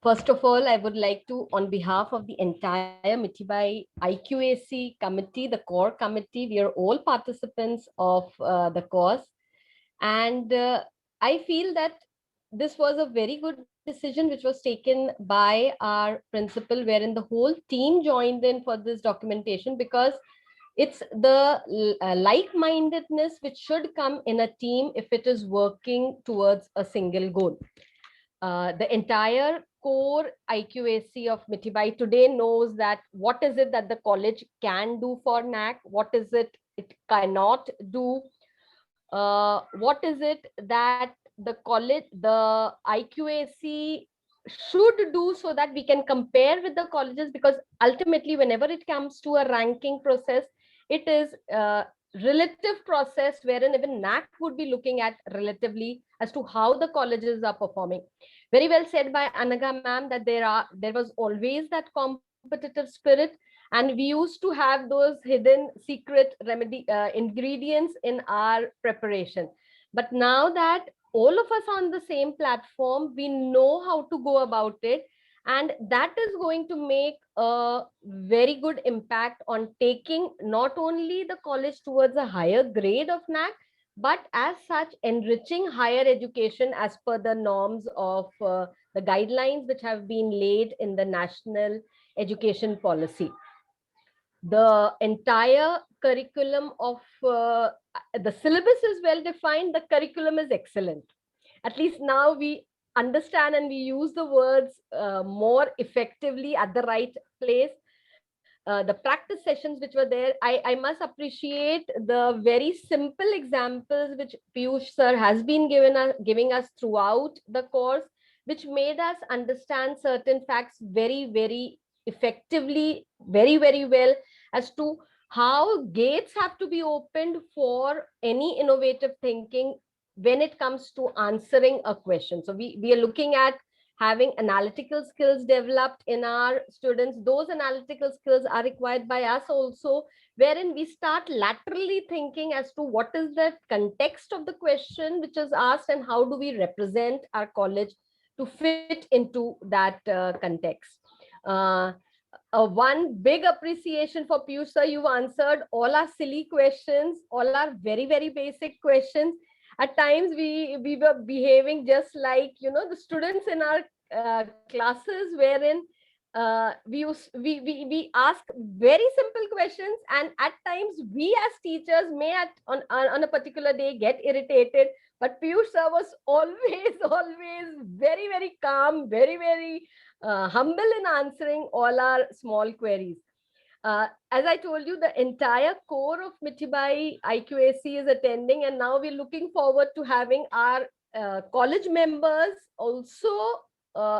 First of all, I would like to, on behalf of the entire Mitibai IQAC committee, the core committee, we are all participants of the course. And I feel that this was a very good decision which was taken by our principal, wherein the whole team joined in for this documentation, because it's the like-mindedness which should come in a team if it is working towards a single goal. The entire core IQAC of Mitibai today knows that what is it that the college can do for NAC, what is it cannot do, what is it that the college, the IQAC should do so that we can compare with the colleges, because ultimately whenever it comes to a ranking process, it is a relative process wherein even NAC would be looking at relatively as to how the colleges are performing. Very well said by Anagha ma'am that there was always that competitive spirit, and we used to have those hidden secret remedy ingredients in our preparation. But now that all of us on the same platform, we know how to go about it, and that is going to make a very good impact on taking not only the college towards a higher grade of NAC, but as such enriching higher education as per the norms of the guidelines which have been laid in the national education policy. The entire curriculum of the syllabus is well defined, the curriculum is excellent. At least now we understand and we use the words more effectively at the right place. The practice sessions which were there, I must appreciate the very simple examples which Piyush sir has been giving us throughout the course, which made us understand certain facts very, very effectively, very, very well, as to how gates have to be opened for any innovative thinking when it comes to answering a question. So we are looking at having analytical skills developed in our students. Those analytical skills are required by us also, wherein we start laterally thinking as to what is the context of the question which is asked and how do we represent our college to fit into that context. one big appreciation for Piyush sir. You've answered all our silly questions, all our very, very basic questions. At times we were behaving just like, the students in our classes, wherein we ask very simple questions, and at times we as teachers may on a particular day get irritated. But Piyush sir was always very, very calm, very, very humble in answering all our small queries. As I told you, the entire core of Mithibai IQAC is attending, and now we're looking forward to having our college members also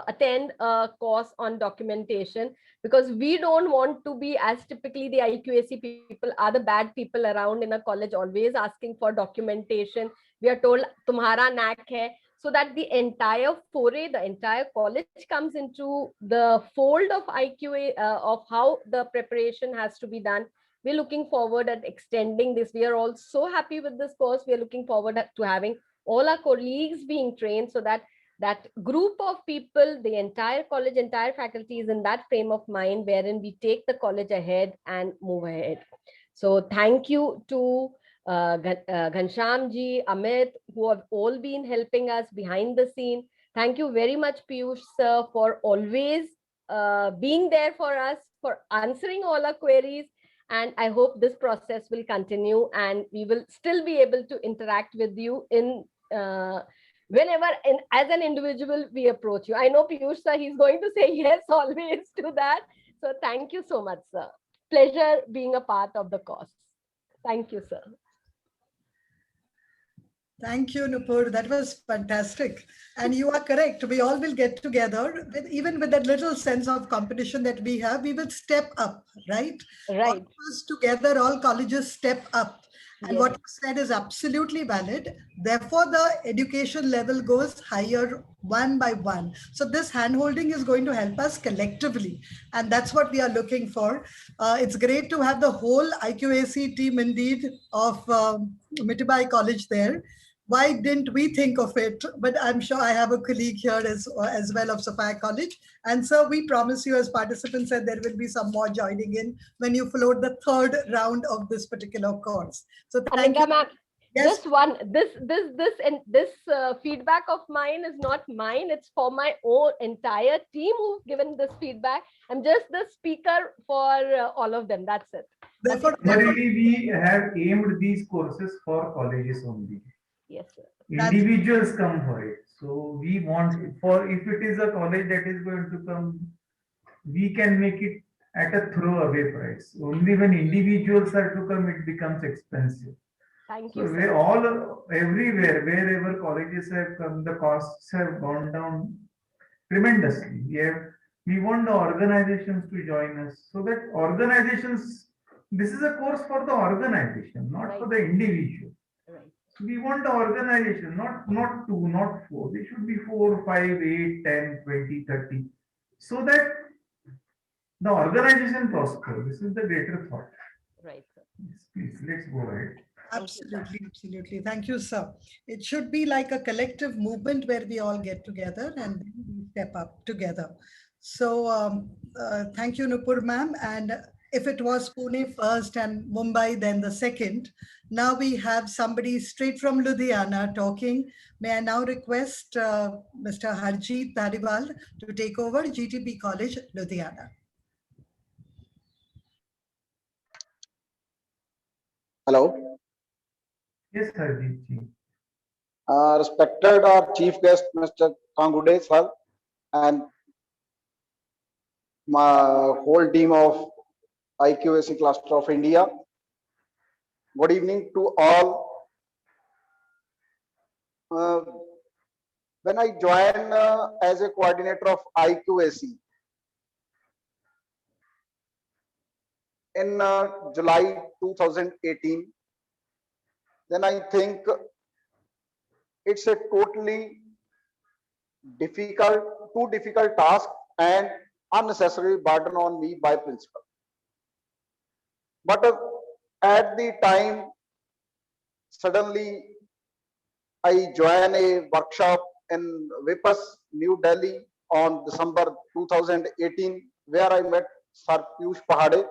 attend a course on documentation, because we don't want to be, as typically the IQAC people are the bad people around in a college, always asking for documentation. We are told tumhara knack hai, so that the entire foray, the entire college comes into the fold of IQA, of how the preparation has to be done. We're looking forward at extending this. We are all so happy with this course. We are looking forward to having all our colleagues being trained, so that that group of people, the entire college, entire faculty is in that frame of mind wherein we take the college ahead and move ahead. So thank you to Ghansham ji, Amit, who have all been helping us behind the scene. Thank you very much, Piyush sir, for always being there for us, for answering all our queries. And I hope this process will continue, and we will still be able to interact with you in whenever as an individual we approach you. I know Piyush sir, he's going to say yes always to that. So thank you so much, sir. Pleasure being a part of the course. Thank you, sir. Thank you, Nupur. That was fantastic. And you are correct. We all will get together, even with that little sense of competition that we have, we will step up, right? Right. All of us together, all colleges step up. And Yes. what you said is absolutely valid. Therefore, the education level goes higher one by one. So this handholding is going to help us collectively. And that's what we are looking for. It's great to have the whole IQAC team indeed of Mithibai College there. Why didn't we think of it? But I'm sure I have a colleague here as well of Sophia College. And so we promise you as participants that there will be some more joining in when you float the third round of this particular course. So thank you. Ma'am, Yes. this feedback of mine is not mine. It's for my own entire team who've given this feedback. I'm just the speaker for all of them. That's it. Therefore, Primarily, we have aimed these courses for colleges only. Yes, sir. Individuals come for it. So we want, for if it is a college that is going to come, we can make it at a throwaway price. Only when individuals are to come, it becomes expensive. Thank So you, we sir. everywhere, wherever colleges have come, the costs have gone down tremendously. We want the organizations to join us, so that organizations, this is a course for the organization, not for the individual. Right. So we want the organization, not two, not four. They should be 4, 5, 8, 10, 20, 30, so that the organization prosper. This is the greater thought. Right, sir. Yes, please, let's go ahead. Absolutely, absolutely. Thank you, sir. It should be like a collective movement where we all get together and we step up together. So thank you, Nupur ma'am. And if it was Pune first and Mumbai then the second, now we have somebody straight from Ludhiana talking. May I now request Mr. Harjeet Dhariwal to take over, GTB College, Ludhiana. Hello. Yes, Harjeet ji. Respected our chief guest, Mr. Kangude sir, and my whole team of IQAC Cluster of India. Good evening to all. When I joined as a coordinator of IQAC in July 2018, then I think it's a totally too difficult task and unnecessary burden on me by principal. But at the time, suddenly I joined a workshop in Vipas, New Delhi on December 2018, where I met Sir Piyush Pahade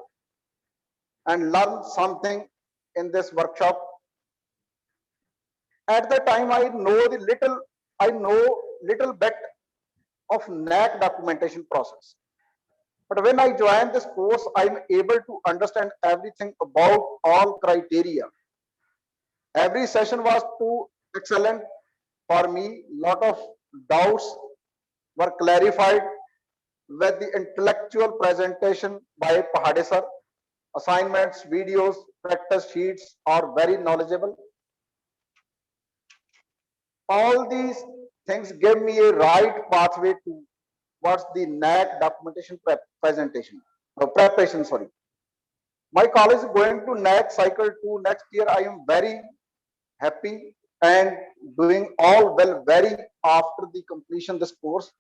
and learn something in this workshop. At the time, I know little bit of NAC documentation process. But when I joined this course, I'm able to understand everything about all criteria. Every session was too excellent for me. Lot of doubts were clarified with the intellectual presentation by Pahade sir. Assignments, videos, practice sheets are very knowledgeable. All these things give me a right pathway towards the NAC documentation preparation. Sorry. My college is going to NAC cycle 2 next year. I am very happy and doing all well very after the completion this course.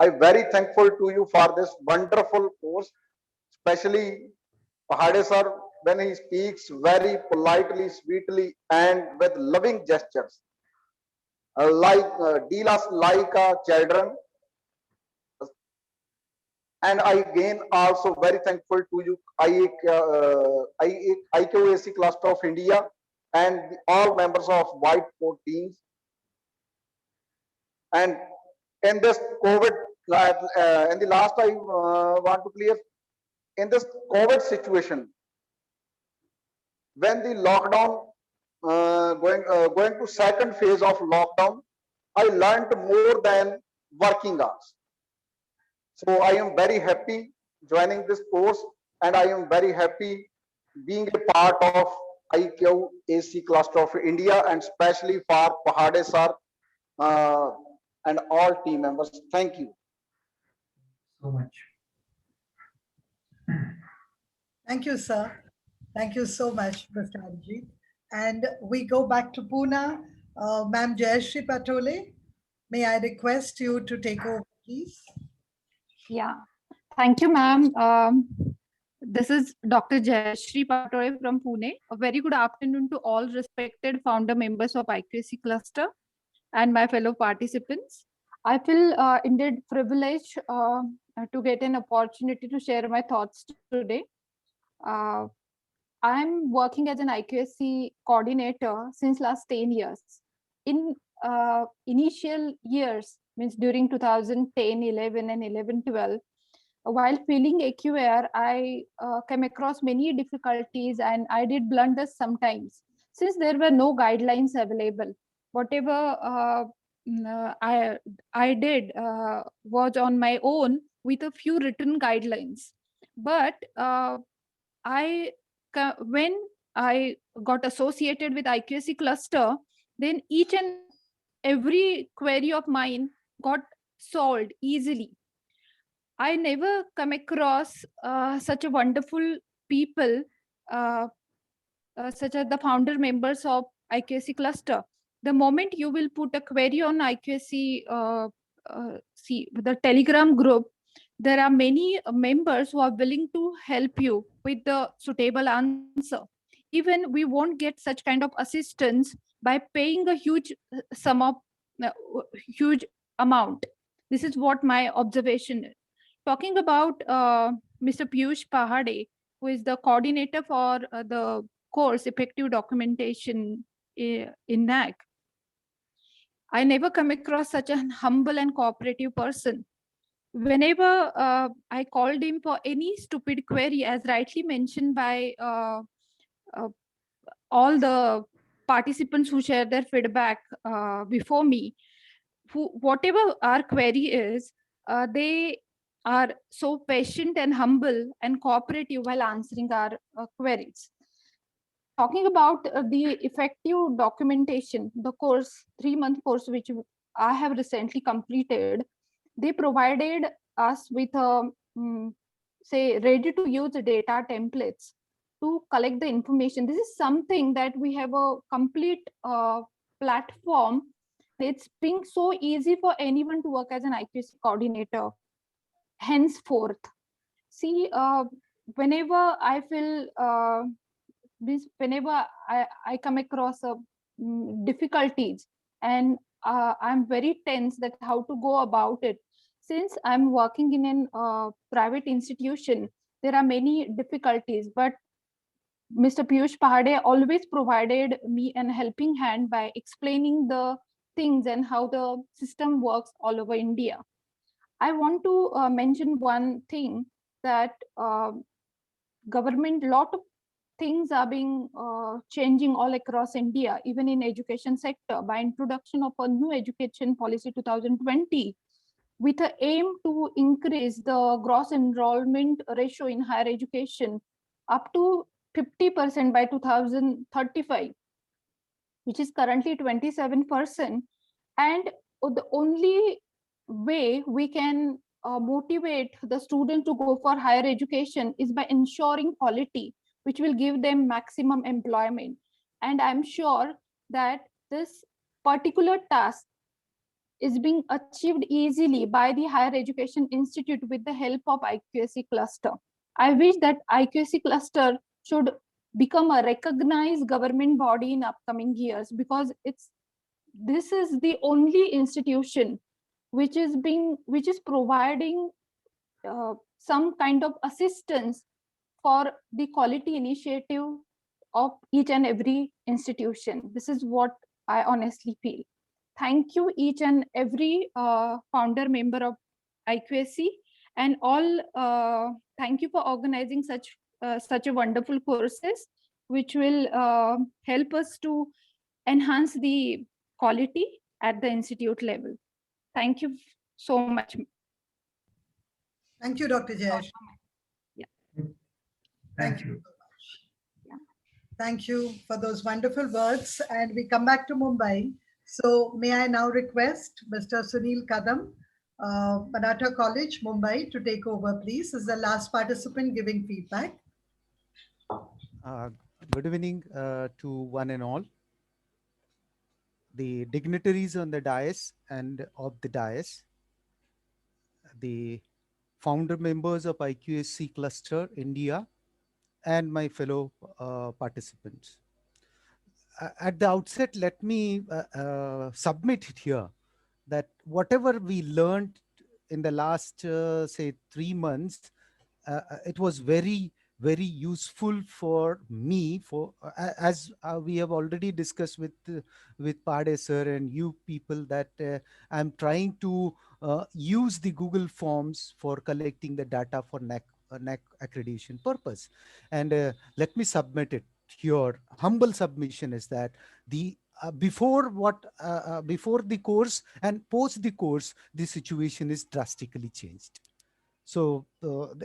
I'm very thankful to you for this wonderful course, especially Pahade sir, when he speaks very politely, sweetly, and with loving gestures, deals like children. And I again also very thankful to you, IQAC Cluster of India, and all members of White Coat teams. And in this COVID, in the last I want to clear, in this COVID situation, when the lockdown going to second phase of lockdown, I learned more than working hours. So I am very happy joining this course, and I am very happy being a part of IQAC Cluster of India, and especially for Pahade sir and all team members. Thank you so much. Thank you, sir. Thank you so much, Mr. Anji. And we go back to Pune. Ma'am Jayashree Patole, may I request you to take over, please? Yeah, thank you, ma'am. This is Dr. Jayashree Patole from Pune. A very good afternoon to all respected founder members of IQAC Cluster and my fellow participants. I feel indeed privileged to get an opportunity to share my thoughts today. I'm working as an IQAC coordinator since last 10 years. In initial years, means during 2010, 11 and 11, 12, while filling AQAR, I came across many difficulties and I did blunders sometimes, since there were no guidelines available. Whatever I did was on my own with a few written guidelines. But when I got associated with IQAC Cluster, then each and every query of mine got solved easily. I never come across such a wonderful people, such as the founder members of IQAC Cluster. The moment you will put a query on IQAC, the Telegram group, there are many members who are willing to help you with the suitable answer. Even we won't get such kind of assistance by paying a huge sum of huge amount. This is what my observation is. Talking about Mr. Piyush Pahade, who is the coordinator for the course Effective Documentation in NAC. I never come across such a humble and cooperative person. Whenever I called him for any stupid query, as rightly mentioned by all the participants who share their feedback before me, whatever our query is, they are so patient and humble and cooperative while answering our queries. Talking about the effective documentation, the course, 3-month course, which I have recently completed, they provided us with say ready to use data templates to collect the information. This is something that we have a complete platform. It's being so easy for anyone to work as an IQAC coordinator henceforth. See, whenever I feel whenever I come across difficulties and I'm very tense that how to go about it. since I'm working in an private institution, there are many difficulties, but Mr. Piyush Pahade always provided me an helping hand by explaining the things and how the system works all over India. I want to mention one thing that government, lot of things are being changing all across India, even in education sector, by introduction of a new education policy 2020, with the aim to increase the gross enrollment ratio in higher education up to 50% by 2035, which is currently 27%. And the only way we can motivate the student to go for higher education is by ensuring quality, which will give them maximum employment. And I'm sure that this particular task is being achieved easily by the Higher Education Institute with the help of IQAC cluster. I wish that IQAC cluster should become a recognized government body in upcoming years, because this is the only institution which is providing some kind of assistance for the quality initiative of each and every institution. This is what I honestly feel. Thank you each and every founder member of IQAC, and all. Thank you for organizing such a wonderful courses, which will help us to enhance the quality at the institute level. Thank you so much. Thank you, Dr. Jayesh. Thank you. Thank you for those wonderful words. And we come back to Mumbai. So may I now request Mr. Sunil Kadam, Banata College, Mumbai, to take over, please, as the last participant giving feedback. Good evening to one and all. The dignitaries on the dais and of the dais, the founder members of IQAC Cluster India, and my fellow participants. At the outset, let me submit it here that whatever we learned in the last, say, 3 months, it was very useful for me, for as we have already discussed with Pahade sir and you people, that I'm trying to use the Google Forms for collecting the data for NAC accreditation purpose. And let me submit it here. Humble submission is that the before the course and post the course, the situation is drastically changed. So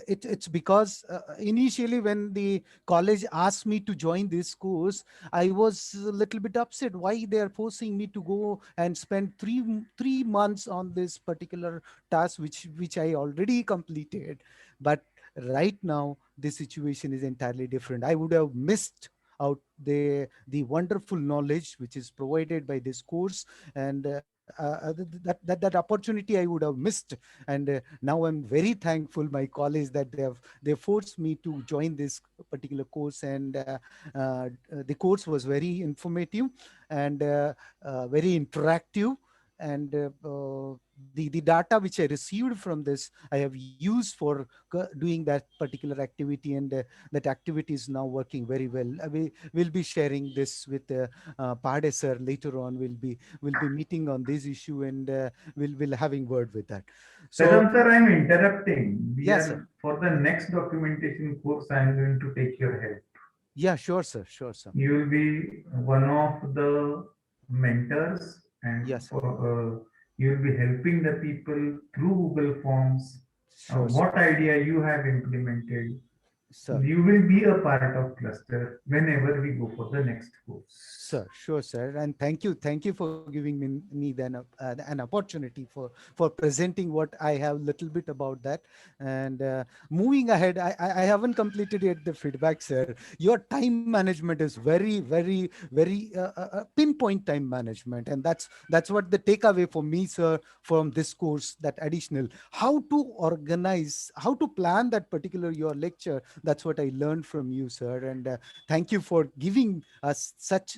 it's because initially when the college asked me to join this course, I was a little bit upset why they are forcing me to go and spend three months on this particular task, which I already completed. But right now the situation is entirely different. I would have missed out the wonderful knowledge which is provided by this course, and that opportunity I would have missed. And now I'm very thankful my college that they forced me to join this particular course, and the course was very informative and very interactive, and the data which I received from this I have used for doing that particular activity, and that activity is now working very well. We will be sharing this with Pahade sir later on. We'll be meeting on this issue, and we'll having word with that. So, sir, I'm interrupting. Yes, sir. For the next documentation course, I'm going to take your help. Yeah, sure, sir. Sure, sir. You will be one of the mentors, and yes, you will be helping the people through Google Forms. Sure, what idea you have implemented. Sir. You will be a part of cluster whenever we go for the next course. Sir, sure, sir. And thank you for giving me then an opportunity for presenting what I have little bit about that. And moving ahead, I haven't completed yet the feedback, sir. Your time management is very pinpoint time management, and that's what the takeaway for me, sir, from this course. That additional how to organize, how to plan that particular your lecture. That's what I learned from you, sir. And thank you for giving us such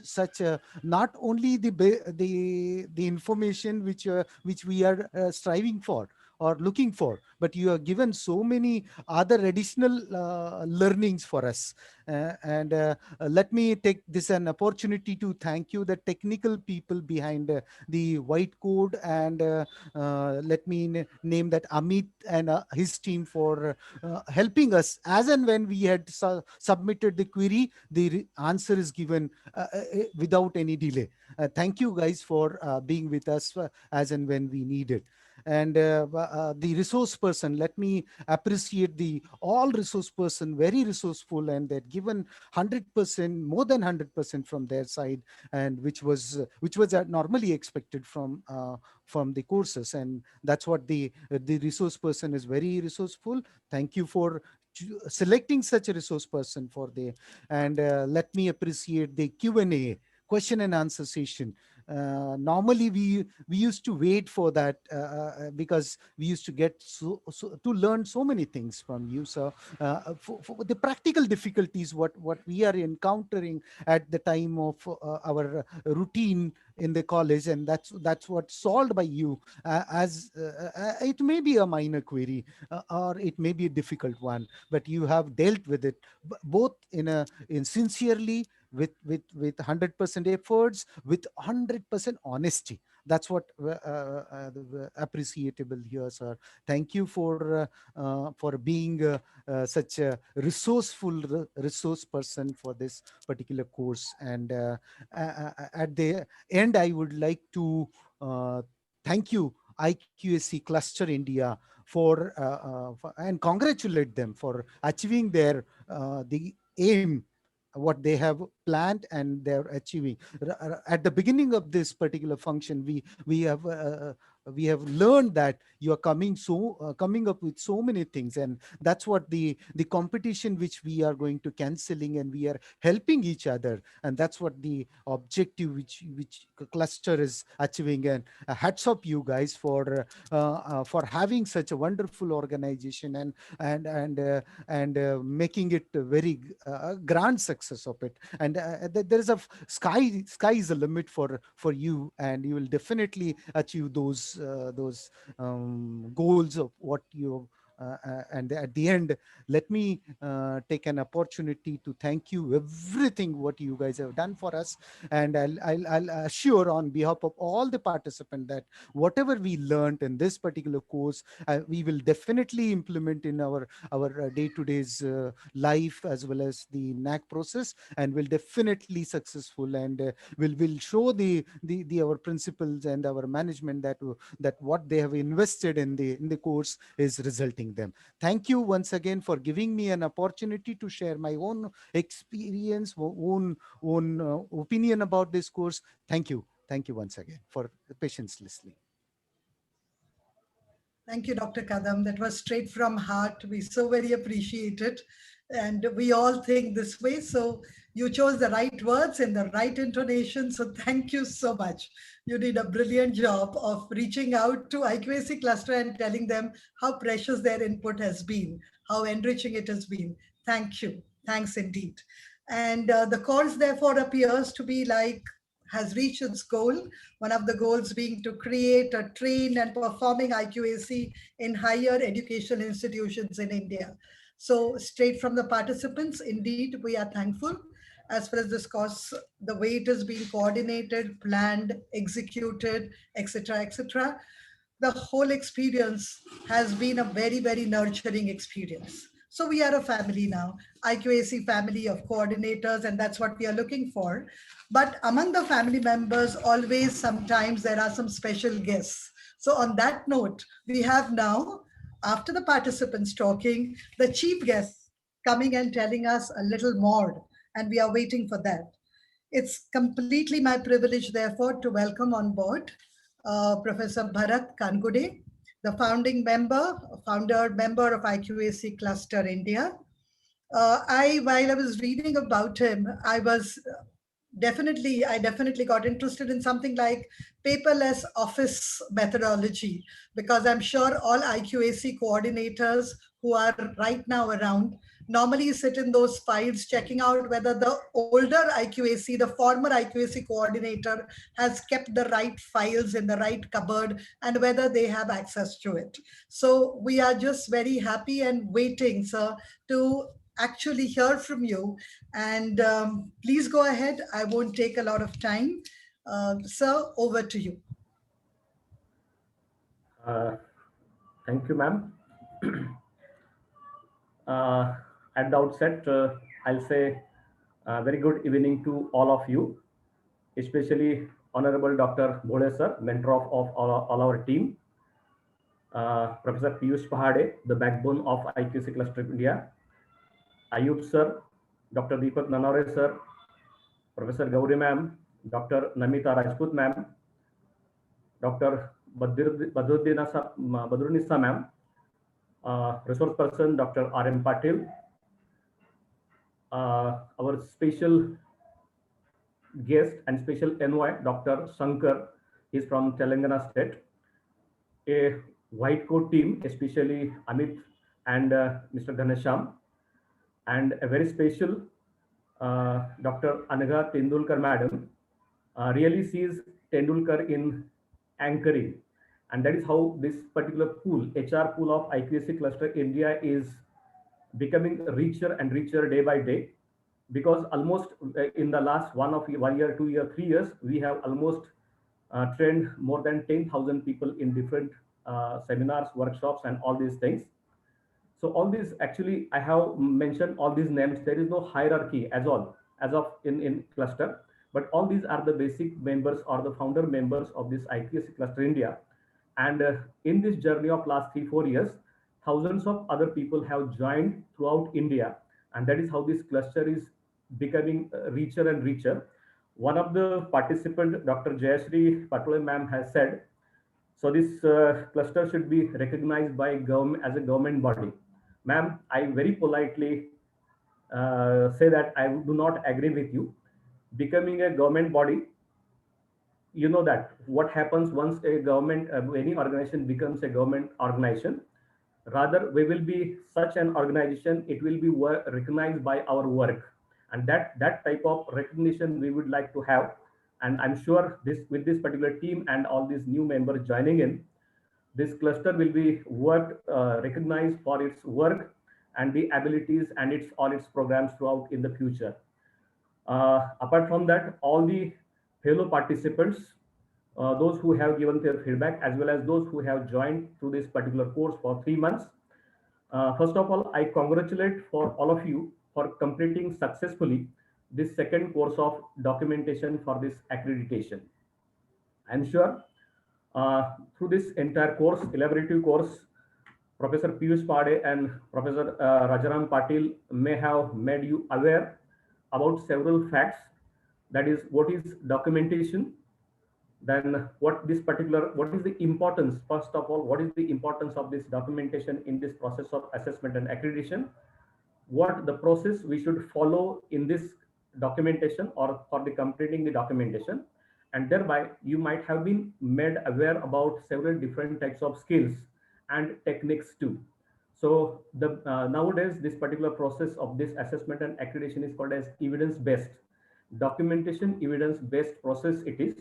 not only the information which we are striving for, or looking for, but you have given so many other additional learnings for us. Let me take this an opportunity to thank you, the technical people behind the white code, and let me name that Amit and his team for helping us as and when we had submitted the query, the answer is given without any delay. Thank you guys for being with us as and when we need it. And the resource person, let me appreciate the all resource person, very resourceful, and they've given 100%, more than 100% from their side, and which was normally expected from the courses. And that's what the resource person is very resourceful. Thank you for selecting such a resource person for the, and let me appreciate the Q&A, question and answer session. Normally we used to wait for that because we used to get to learn so many things from you. So for the practical difficulties what we are encountering at the time of our routine in the college, and that's what's solved by you, as it may be a minor query or it may be a difficult one, but you have dealt with it both in sincerely, with 100% efforts, with 100% honesty. That's what appreciable here, sir. Thank you for being such a resourceful resource person for this particular course. And at the end, I would like to thank you, IQAC Cluster India, and congratulate them for achieving their the aim, what they have planned and they're achieving. At the beginning of this particular function, we have learned that you are coming up with so many things, and that's what the competition which we are going to canceling, and we are helping each other, and that's what the objective which cluster is achieving. And hats off you guys for having such a wonderful organization and making it a very grand success of it. And there is a sky is the limit for you, and you will definitely achieve those goals of what you and at the end, let me take an opportunity to thank you everything what you guys have done for us. And I'll assure on behalf of all the participants that whatever we learned in this particular course, we will definitely implement in our day-to-day's life as well as the NAC process, and will definitely successful, and will show our principals and our management that what they have invested in the course is resulting them. Thank you once again for giving me an opportunity to share my own experience, own opinion about this course. Thank you once again for the patience listening. Thank you, Dr. Kadam. That was straight from heart. We so very appreciate it. And we all think this way. So you chose the right words and the right intonation. So thank you so much. You did a brilliant job of reaching out to IQAC cluster and telling them how precious their input has been, how enriching it has been. Thank you. Thanks indeed. And the course therefore appears to be has reached its goal. One of the goals being to create a trained and performing IQAC in higher education institutions in India. So straight from the participants, indeed, we are thankful as far as this course, the way it is being coordinated, planned, executed, etc., etc. The whole experience has been a very, very nurturing experience. So we are a family now, IQAC family of coordinators, and that's what we are looking for. But among the family members, always sometimes there are some special guests. So on that note, we have now, after the participants talking, the chief guest coming and telling us a little more, and we are waiting for that. It's completely my privilege, therefore, to welcome on board Professor Bharat Kangude, the founder member of IQAC Cluster India. While I was reading about him, I definitely got interested in something like paperless office methodology, because I'm sure all IQAC coordinators who are right now around normally sit in those files checking out whether the older IQAC, the former IQAC coordinator, has kept the right files in the right cupboard and whether they have access to it. So we are just very happy and waiting, sir, to actually hear from you. And please go ahead. I won't take a lot of time. Sir, over to you. Thank you, ma'am. At the outset, I'll say very good evening to all of you, especially Honorable Dr. Bhole sir, mentor of all our team, Professor Piyush Pahade, the backbone of IQAC Cluster India, Ayub sir, Dr. Deepak Nanavare sir, Professor Gauri ma'am, Dr. Namita Rajput ma'am, Dr. Badrunnisa ma'am, resource person Dr. R.M. Patil, our special guest and special envoy Dr. Shankar, is from Telangana state, a white coat team, especially Amit and Mr. Ghanesham, and a very special Dr. Anagha Tendulkar madam, really sees Tendulkar in anchoring. And that is how this particular pool, HR pool of IQAC Cluster India, is becoming richer and richer day by day, because almost in the last 1 year, 2 years, 3 years, we have almost trained more than 10,000 people in different seminars, workshops, and all these things. So all these, actually, I have mentioned all these names. There is no hierarchy as of in cluster, but all these are the basic members or the founder members of this IQAC Cluster India. And in this journey of last 3-4 years, thousands of other people have joined throughout India. And that is how this cluster is becoming richer and richer. One of the participants, Dr. Jayashree Patole ma'am, has said, so this cluster should be recognized by government as a government body. Ma'am, I very politely say that I do not agree with you. Becoming a government body, you know that what happens once a government, any organization becomes a government organization. Rather, we will be such an organization, it will be recognized by our work. And that type of recognition we would like to have. And I'm sure this, with this particular team and all these new members joining in, this cluster will be recognized for its work and the abilities and all its programs throughout in the future. Apart from that, all the fellow participants, those who have given their feedback, as well as those who have joined through this particular course for 3 months. First of all, I congratulate for all of you for completing successfully this second course of documentation for this accreditation. I'm sure through this entire course, elaborative course, Professor Piyush Pahade and Professor Rajaram Patil may have made you aware about several facts. That is, what is documentation? Then what is the importance? First of all, what is the importance of this documentation in this process of assessment and accreditation? What the process we should follow in this documentation or for the completing the documentation? And thereby you might have been made aware about several different types of skills and techniques too. So the nowadays this particular process of this assessment and accreditation is called as evidence-based documentation, evidence-based process it is.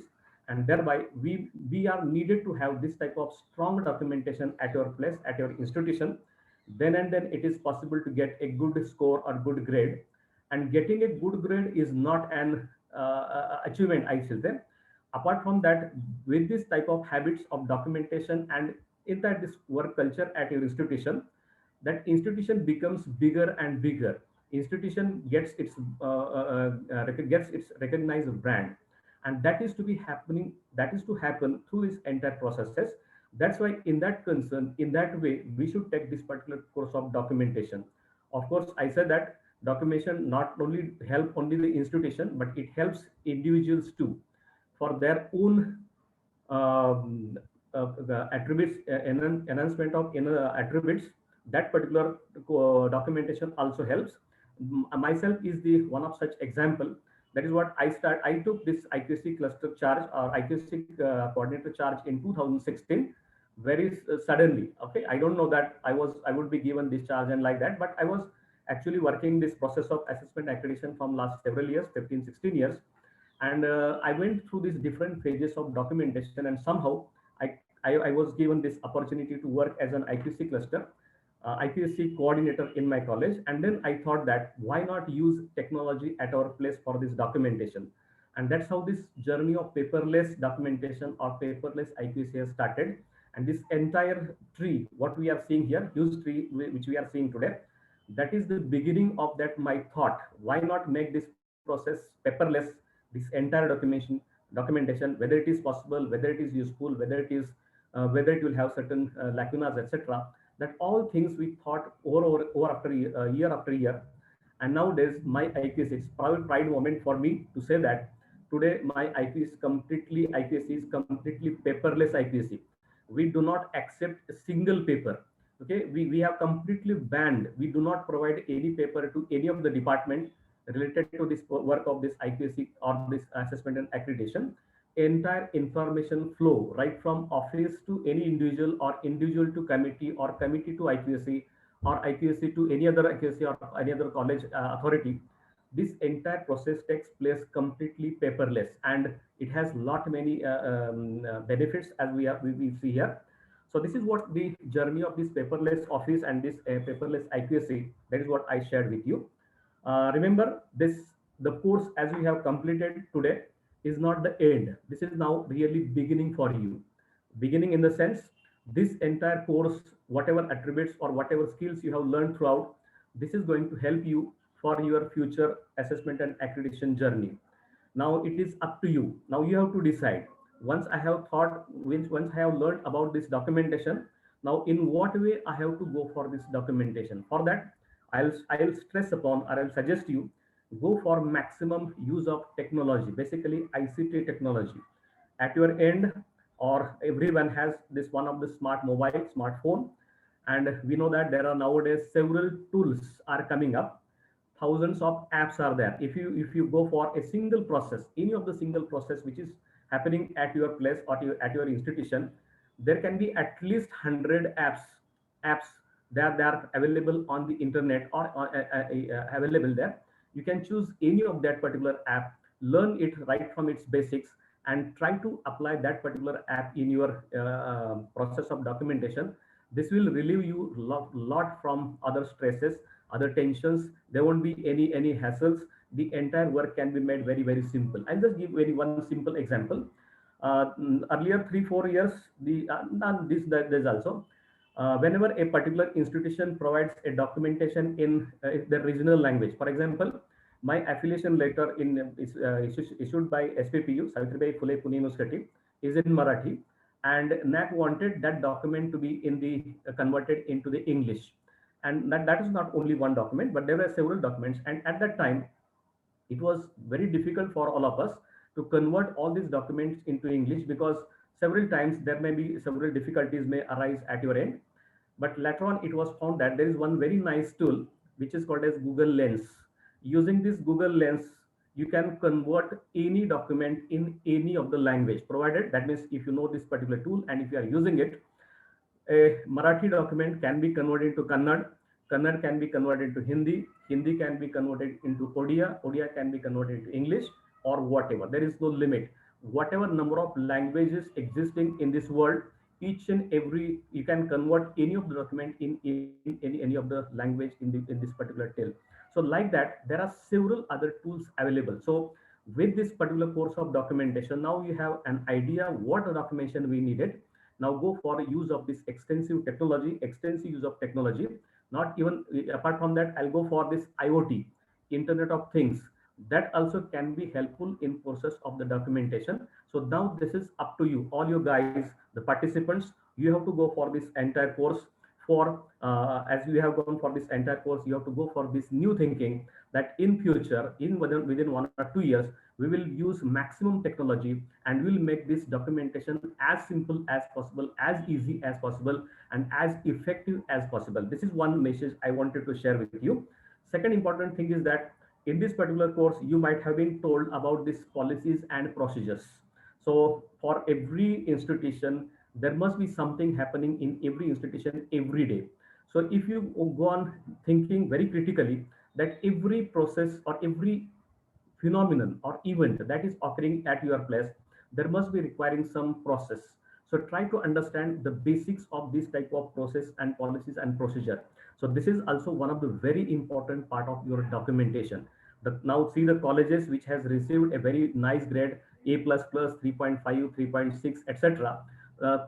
And thereby we are needed to have this type of strong documentation at your place, at your institution. Then and then it is possible to get a good score or good grade. And getting a good grade is not an achievement, I should say. Apart from that, with this type of habits of documentation and in that this work culture at your institution, that institution becomes bigger and bigger. Institution gets its recognized brand. And that is to be happening, that is to happen through this entire processes. That's why in that concern, in that way, we should take this particular course of documentation. Of course, I said that documentation not only help only the institution, but it helps individuals too for their own the attributes, enhancement of inner attributes. That particular documentation also helps. Myself is the one of such example. That is what I took this IQAC cluster charge or IQAC coordinator charge in 2016 very suddenly. Okay, I don't know that I would be given this charge and like that, but I was actually working this process of assessment accreditation from last several years, 15, 16 years. And I went through these different phases of documentation, and somehow I was given this opportunity to work as an IQC cluster, IQC coordinator in my college. And then I thought that why not use technology at our place for this documentation? And that's how this journey of paperless documentation or paperless IQC has started. And this entire tree, what we are seeing here, huge tree which we are seeing today, that is the beginning of that my thought. Why not make this process paperless? This entire documentation, whether it is possible, whether it is useful, whether it will have certain lacunas, etc. That all things we thought over after year after year. And nowadays my IQC, it's pride moment for me to say that today my IQC is completely paperless IQC. We do not accept a single paper. Okay, we have completely banned. We do not provide any paper to any of the department related to this work of this IQC or this assessment and accreditation. Entire information flow right from office to any individual, or individual to committee, or committee to IQC, or IQC to any other IQC or any other college authority. This entire process takes place completely paperless, and it has many benefits as we see here. So this is what the journey of this paperless office and this paperless IQC, that is what I shared with you. Remember the course as we have completed today is not the end. This is now really beginning for you. Beginning in the sense, this entire course, whatever attributes or whatever skills you have learned throughout, this is going to help you for your future assessment and accreditation journey. Now it is up to you. Now you have to decide. Once I have learned about this documentation, now in what way I have to go for this documentation. For that, I'll stress upon, or I'll suggest you go for maximum use of technology, basically ICT technology. At your end, or everyone has this one of the smartphone, and we know that there are nowadays several tools are coming up. Thousands of apps are there. If you go for a single process, any of the single process which is happening at your place or at your institution, there can be at least 100 apps that are available on the internet or available there. You can choose any of that particular app, learn it right from its basics, and try to apply that particular app in your process of documentation. This will relieve you lot from other stresses, other tensions. There won't be any hassles. The entire work can be made very, very simple. I'll just give one simple example. Earlier 3-4 years, there's also whenever a particular institution provides a documentation in the regional language. For example, my affiliation letter is issued by SPPU, Savitribai Phule Pune University, is in Marathi, and NAC wanted that document to be converted into the English. And that is not only one document, but there were several documents. And at that time, it was very difficult for all of us to convert all these documents into English, because several times there may be several difficulties may arise at your end. But later on, it was found that there is one very nice tool which is called as Google Lens. Using this Google Lens, you can convert any document in any of the language provided. That means if you know this particular tool and if you are using it, a Marathi document can be converted into Kannada, Kannada can be converted into Hindi, Hindi can be converted into Odia, Odia can be converted into English, or whatever. There is no limit. Whatever number of languages existing in this world, each and every, you can convert any of the document in any of the language in this particular tale. So like that, there are several other tools available. So with this particular course of documentation, now you have an idea what the documentation we needed. Now go for the use of this extensive use of technology. Not even apart from that, I'll go for this IoT, Internet of Things. That also can be helpful in process of the documentation. So now this is up to you, all you guys, the participants. You have to go for this entire course. For as you have gone for this entire course, you have to go for this new thinking that in future, within 1 or 2 years, we will use maximum technology and we'll make this documentation as simple as possible, as easy as possible, and as effective as possible. This is one message I wanted to share with you. Second important thing is that in this particular course, you might have been told about these policies and procedures. So for every institution, there must be something happening in every institution every day. So if you go on thinking very critically that every process or every phenomenon or event that is occurring at your place, there must be requiring some process. So try to understand the basics of this type of process and policies and procedure. So this is also one of the very important part of your documentation. Now see the colleges which has received a very nice grade, A++, 3.5, 3.6, etc.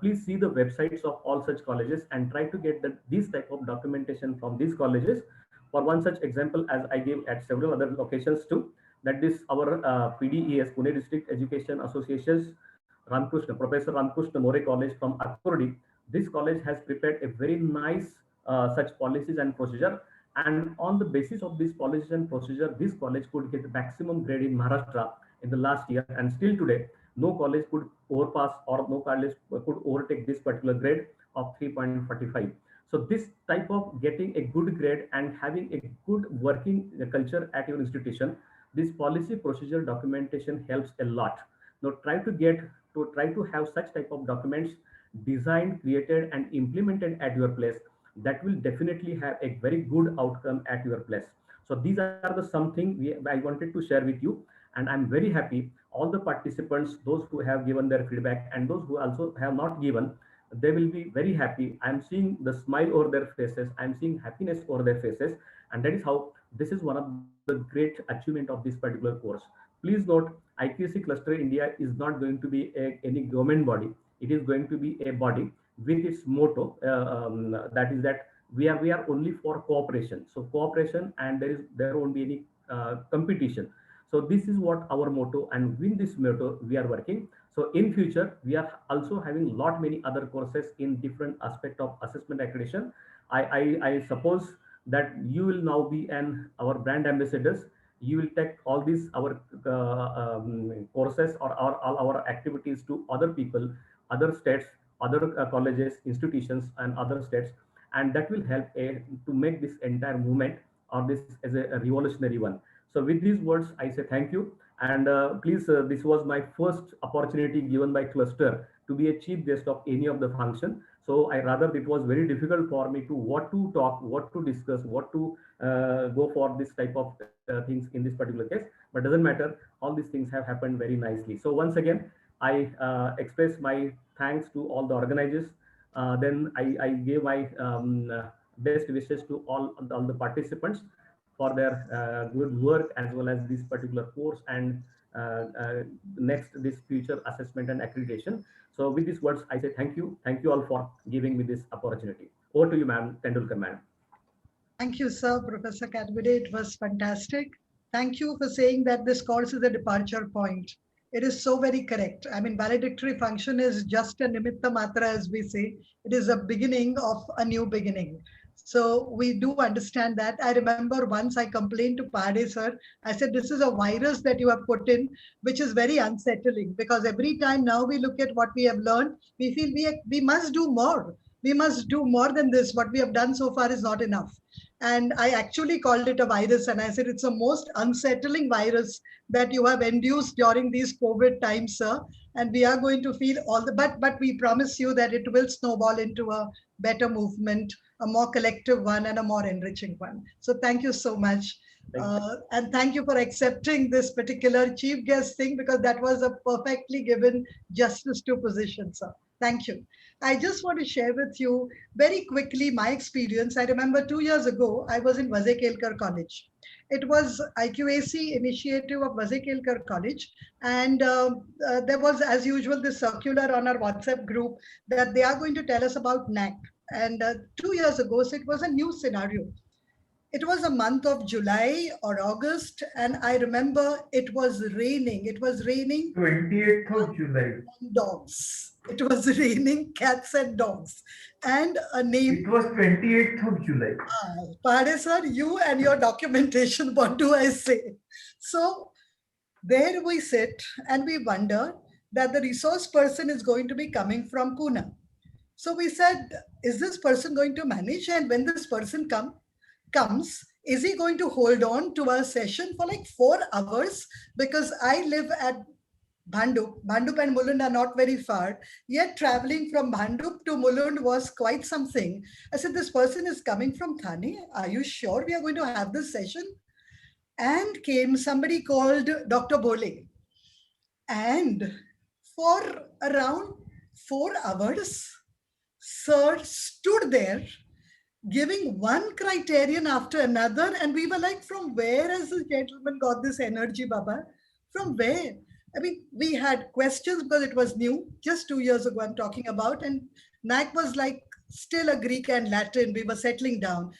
Please see the websites of all such colleges and try to get this type of documentation from these colleges. For one such example, as I gave at several other occasions too, that this our PDES, Pune District Education Association's Ramkrishna, Professor Ramkrishna More College from Akurdi, this college has prepared a very nice such policies and procedure. And on the basis of this policies and procedure, this college could get the maximum grade in Maharashtra in the last year. And still today, no college could overpass or no college could overtake this particular grade of 3.45. So this type of getting a good grade and having a good working culture at your institution, this policy procedure documentation helps a lot. Now try to have such type of documents designed, created and implemented at your place. That will definitely have a very good outcome at your place. So these are the something I wanted to share with you, and I'm very happy all the participants, those who have given their feedback and those who also have not given, they will be very happy. I'm seeing the smile over their faces, I'm seeing happiness over their faces, and that is how this is one of the great achievement of this particular course. Please note, IQAC Cluster India is not going to be any government body. It is going to be a body with its motto, that is that we are only for cooperation. So cooperation, and there won't be any competition. So this is what our motto, and with this motto we are working. So in future we are also having many other courses in different aspect of assessment accreditation. I suppose that you will now be our brand ambassadors. You will take all these our courses or all our activities to other people, other states, other colleges, institutions and other states, and that will help to make this entire movement or this as a revolutionary one. So with these words, I say thank you. And please, this was my first opportunity given by Cluster to be a chief guest of any of the function. So it was very difficult for me to what to talk, what to discuss, what to go for this type of things in this particular case. But doesn't matter, all these things have happened very nicely. So once again, I express my thanks to all the organizers. Then I gave my best wishes to all the participants for their good work as well as this particular course and this future assessment and accreditation. So with these words, I say thank you all for giving me this opportunity. Over to you, ma'am, Tendulkar, ma'am. Thank you, sir, Professor Kadvide. It was fantastic. Thank you for saying that this course is a departure point. It is so very correct. I mean, valedictory function is just a nimitta matra, as we say. It is a beginning of a new beginning. So we do understand that. I remember once I complained to Pade sir, I said, this is a virus that you have put in, which is very unsettling, because every time now we look at what we have learned, we feel we must do more. We must do more than this. What we have done so far is not enough. And I actually called it a virus. And I said, it's the most unsettling virus that you have induced during these COVID times, sir. And we are going to feel all but we promise you that it will snowball into a better movement, a more collective one and a more enriching one. So thank you so much. And thank you for accepting this particular chief guest thing, because that was a perfectly given justice to position, sir. Thank you. I just want to share with you very quickly my experience. I remember 2 years ago, I was in Vazekelkar College. It was IQAC initiative of Vazekelkar College. And there was, as usual, this circular on our WhatsApp group that they are going to tell us about NAC. And 2 years ago, so it was a new scenario. It was a month of July or August, and I remember it was raining. It was raining 28th of July. Dogs. It was raining cats and dogs. And a name. It was 28th of July. Pade sir, you and your documentation, what do I say? So there we sit and we wonder that the resource person is going to be coming from Pune. So we said, is this person going to manage? And when this person comes, is he going to hold on to our session for like 4 hours? Because I live at Bhandup. Bhandup and Mulund are not very far. Yet traveling from Bhandup to Mulund was quite something. I said, this person is coming from Thane. Are you sure we are going to have this session? And came somebody called Dr. Bole. And for around 4 hours, sir stood there giving one criterion after another. And we were like, from where has this gentleman got this energy, Baba? From where? I mean, we had questions because it was new, just 2 years ago I'm talking about. And NAC was like still a Greek and Latin. We were settling down.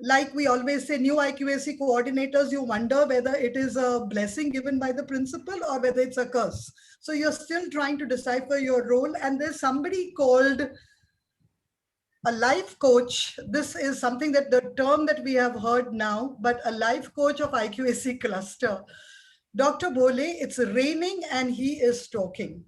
Like we always say, new IQAC coordinators, you wonder whether it is a blessing given by the principal or whether it's a curse. So you're still trying to decipher your role. And there's somebody called a life coach. This is something that the term that we have heard now, but a life coach of IQAC cluster. Dr. Bole, it's raining and he is talking.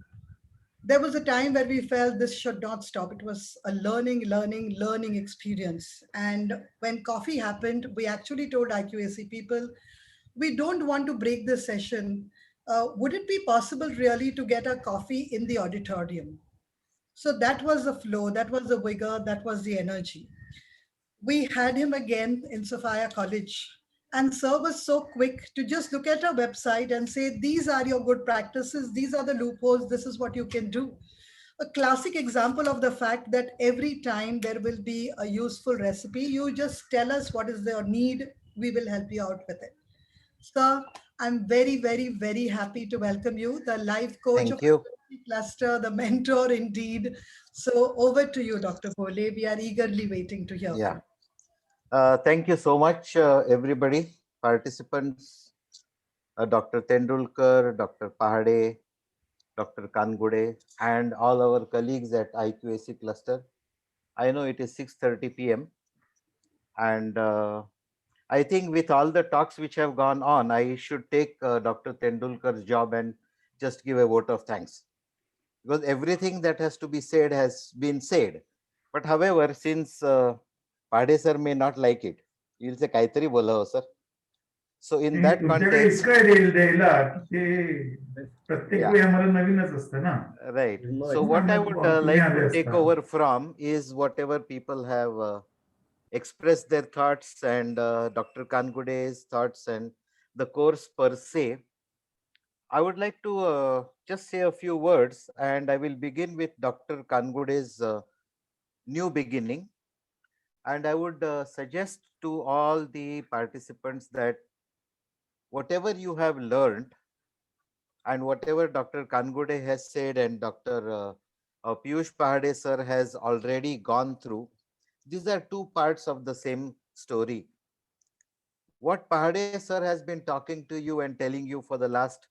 There was a time where we felt this should not stop. It was a learning experience. And when coffee happened, we actually told IQAC people, we don't want to break this session. Would it be possible really to get a coffee in the auditorium? So that was the flow, that was the vigor, that was the energy. We had him again in Sophia College. And sir was so quick to just look at our website and say, these are your good practices, these are the loopholes, this is what you can do. A classic example of the fact that every time there will be a useful recipe, you just tell us what is your need, we will help you out with it. Sir, I'm very, very, very happy to welcome you, the life coach Thank of you. cluster, the mentor indeed. So over to you, Dr. Bole. We are eagerly waiting to hear Yeah. from you. Thank you so much, everybody, participants, Dr. Tendulkar, Dr. Pahade, Dr. Kangude, and all our colleagues at IQAC cluster. I know it is 6:30 p.m. and I think with all the talks which have gone on, I should take Dr. Tendulkar's job and just give a vote of thanks, because everything that has to be said has been said. But however, since Pahade sir may not like it, he will say kaitari bola ho sir. So in that तुमच्याकडे context, इतकं देईल द्यायला की ते प्रत्येक वेळी आम्हाला नवीनच असतं ना. right. So No, what I no, would तुम्ही like आले to take असता. over from is whatever people have expressed their thoughts, and Dr. Kangude's thoughts and the course per se. I would like to just say a few words, and I will begin with Dr. Kangude's new beginning. And I would suggest to all the participants that whatever you have learned and whatever Dr. Kangude has said and Dr. Piyush Pahade sir has already gone through, these are two parts of the same story. What Pahade sir has been talking to you and telling you for the last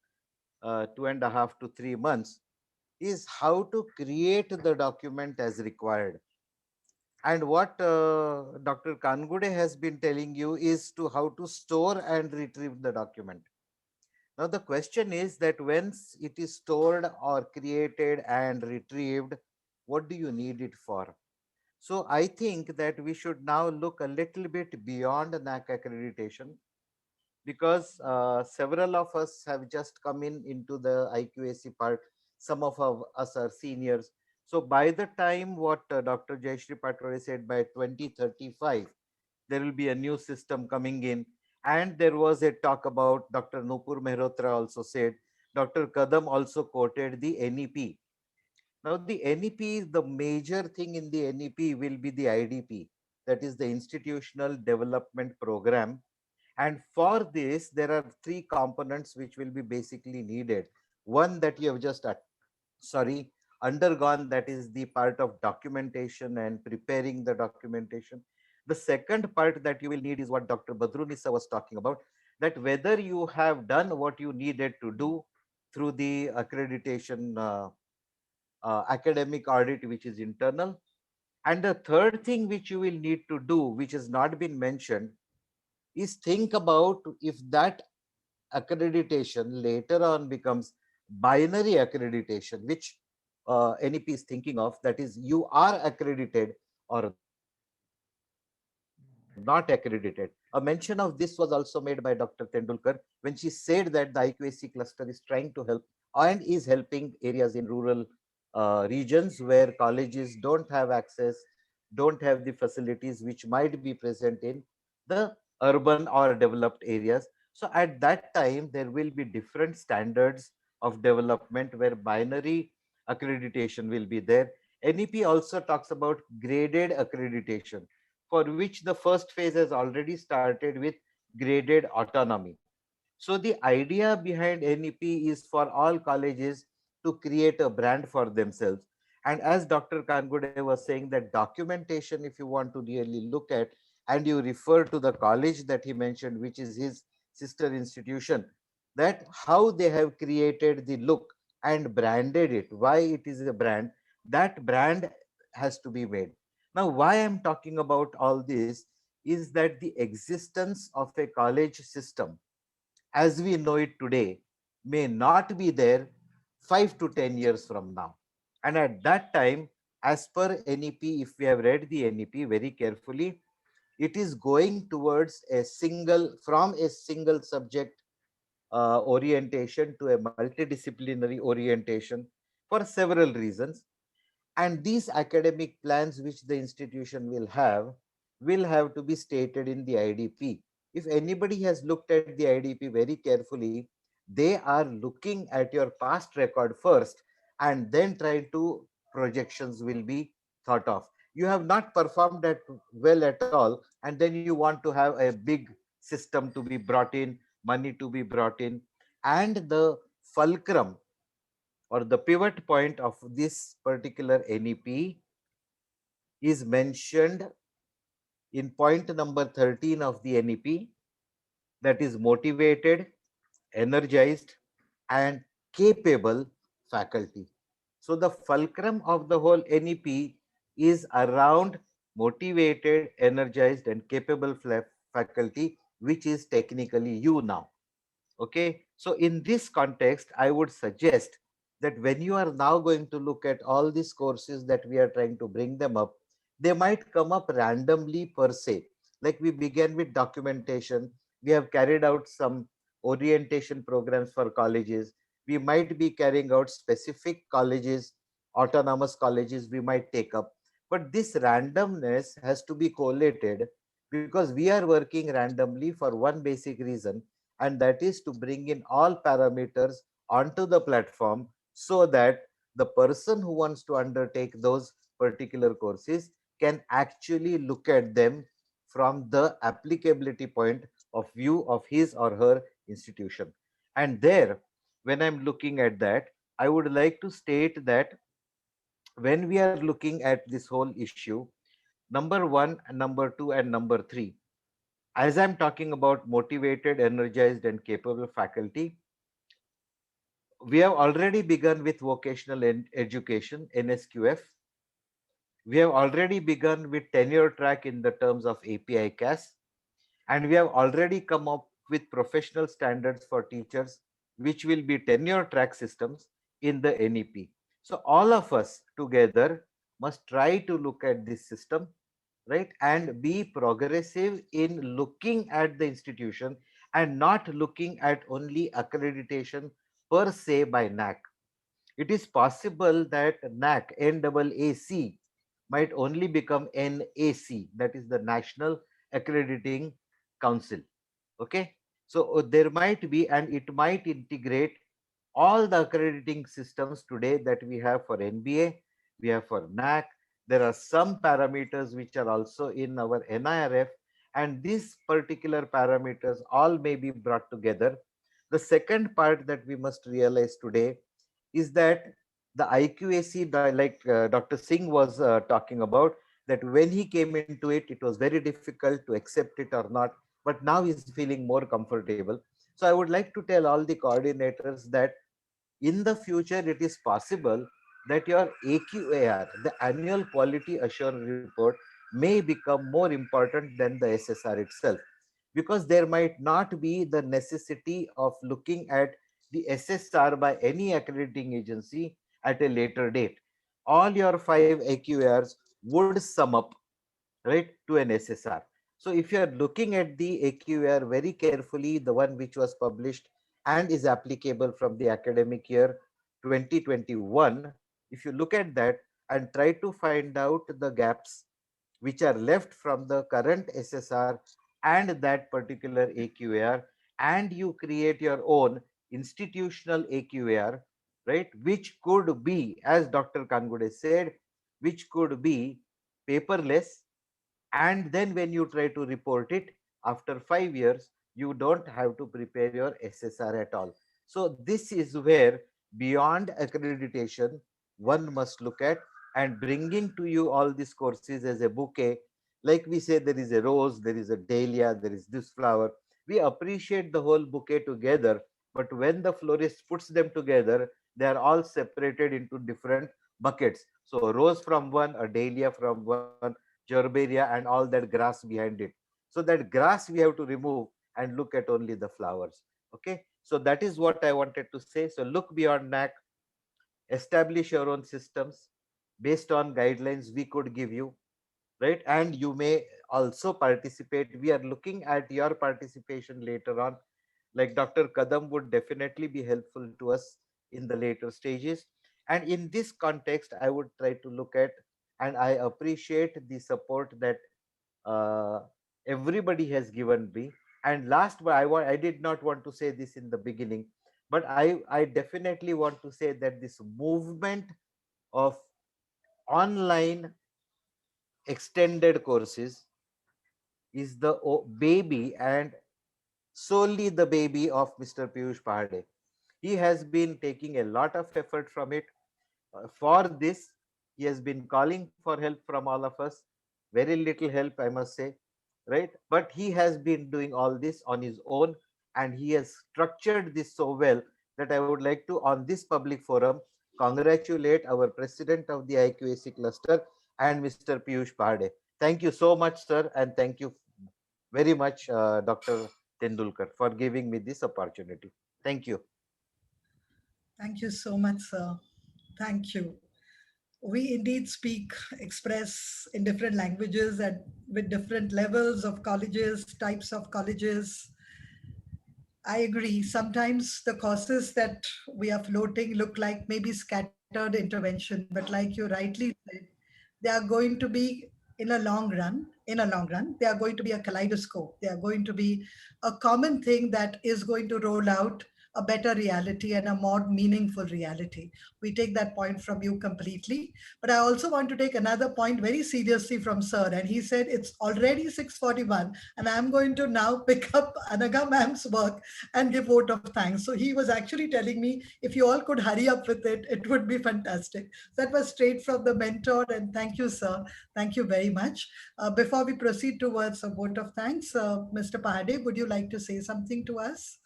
2.5 to 3 months is how to create the document as required. And what Dr. Kangude has been telling you is to how to store and retrieve the document. Now the question is that once it is stored or created and retrieved, what do you need it for? So I think that we should now look a little bit beyond NAC accreditation, because several of us have just come into the IQAC part. Some of us are seniors. So by the time what Dr. Jayashree Patwari said, by 2035, there will be a new system coming in. And there was a talk about, Dr. Nupur Mehrotra also said, Dr. Kadam also quoted the NEP. Now the NEP, the major thing in the NEP will be the IDP, that is the Institutional Development Program. And for this, there are 3 components which will be basically needed. One that you have just undergone, that is the part of documentation and preparing the documentation. The second part that you will need is what Dr. Badrunissa was talking about, that whether you have done what you needed to do through the accreditation academic audit, which is internal. And the third thing which you will need to do, which has not been mentioned, is think about if that accreditation later on becomes binary accreditation, which NEP is thinking of, that is you are accredited or not accredited. A mention of this was also made by Dr. Tendulkar when she said that the IQAC cluster is trying to help and is helping areas in rural regions where colleges don't have access, don't have the facilities which might be present in the urban or developed areas. So at that time, there will be different standards of development where binary accreditation will be there. NEP also talks about graded accreditation, for which the first phase has already started with graded autonomy. So the idea behind NEP is for all colleges to create a brand for themselves. And as Dr. Kangude was saying, that documentation, if you want to really look at, and you refer to the college that he mentioned, which is his sister institution, that how they have created the look and branded it, why it is a brand, that brand has to be made. Now, why I'm talking about all this is that the existence of a college system as we know it today may not be there 5 to 10 years from now. And at that time, as per NEP, if we have read the NEP very carefully, it is going towards from a single subject orientation to a multidisciplinary orientation for several reasons. And these academic plans which the institution will have to be stated in the IDP. If anybody has looked at the IDP very carefully, they are looking at your past record first and then trying to projections will be thought of. You have not performed that well at all, and then you want to have a big system to be brought in, money to be brought in, and the fulcrum or the pivot point of this particular NEP is mentioned in point number 13 of the NEP, that is motivated, energized, and capable faculty. So the fulcrum of the whole NEP is around motivated, energized, and capable faculty, which is technically you now. Okay, so in this context, I would suggest that when you are now going to look at all these courses that we are trying to bring them up, they might come up randomly per se. Like we began with documentation, we have carried out some orientation programs for colleges. We might be carrying out specific colleges, autonomous colleges we might take up. But this randomness has to be collated because we are working randomly for one basic reason, and that is to bring in all parameters onto the platform so that the person who wants to undertake those particular courses can actually look at them from the applicability point of view of his or her institution. And there, when I'm looking at that, I would like to state that when we are looking at this whole issue, number 1, number 2, and number 3, as I'm talking about motivated, energized, and capable faculty, we have already begun with vocational education, NSQF. We have already begun with tenure track in the terms of API CAS. And we have already come up with professional standards for teachers, which will be tenure track systems in the NEP. So all of us together must try to look at this system, right, and be progressive in looking at the institution and not looking at only accreditation per se by NAC. It is possible that NAC, NAAC, might only become NAC, that is the National Accrediting Council. Okay, so there might be, and it might integrate all the accrediting systems today that we have for NBA, we have for NAC. There are some parameters which are also in our NIRF, and these particular parameters all may be brought together. The second part that we must realize today is that the IQAC, like Dr. Singh was talking about, that when he came into it, it was very difficult to accept it or not, but now he's feeling more comfortable. So I would like to tell all the coordinators that in the future, it is possible that your AQAR, the annual quality assurance report, may become more important than the SSR itself, because there might not be the necessity of looking at the SSR by any accrediting agency at a later date. All your 5 AQARs would sum up, right, to an SSR. So if you are looking at the AQAR very carefully, the one which was published and is applicable from the academic year 2021. If you look at that and try to find out the gaps which are left from the current SSR and that particular AQAR, and you create your own institutional AQAR, right, which could be, as Dr. Kangude said, which could be paperless, and then when you try to report it after 5 years, you don't have to prepare your SSR at all. So this is where beyond accreditation one must look at, and bringing to you all these courses as a bouquet. Like we say, there is a rose, there is a dahlia, there is this flower. We appreciate the whole bouquet together, but when the florist puts them together, they are all separated into different buckets. So a rose from one, a dahlia from one, gerberia and all that grass behind it. So that grass we have to remove and look at only the flowers. Okay, so that is what I wanted to say. So look beyond NAC, establish your own systems based on guidelines we could give you, right? And you may also participate. We are looking at your participation later on. Like Dr. Kadam would definitely be helpful to us in the later stages. And in this context, I would try to look at, and I appreciate the support that everybody has given me. And last, but I did not want to say this in the beginning, but I definitely want to say that this movement of online extended courses is the baby, and solely the baby of Mr. Piyush Pahade. He has been taking a lot of effort from it. For this, he has been calling for help from all of us. Very little help, I must say, right? But he has been doing all this on his own, and he has structured this so well that I would like to, on this public forum, congratulate our president of the IQAC cluster and Mr. Piyush Pahade. Thank you so much, sir, and thank you very much, Dr. Tendulkar, for giving me this opportunity. Thank you. Thank you so much, sir. Thank you. We indeed speak, express in different languages and with different levels of colleges, types of colleges. I agree. Sometimes the courses that we are floating look like maybe scattered intervention, but like you rightly said, they are going to be in a long run, they are going to be a kaleidoscope. They are going to be a common thing that is going to roll out a better reality and a more meaningful reality. We take that point from you completely. But I also want to take another point very seriously from sir. And he said, it's already 6:41 and I'm going to now pick up Anaga ma'am's work and give vote of thanks. So he was actually telling me, if you all could hurry up with it, it would be fantastic. That was straight from the mentor. And thank you, sir. Thank you very much. Before we proceed towards a vote of thanks, Mr. Pahade, would you like to say something to us?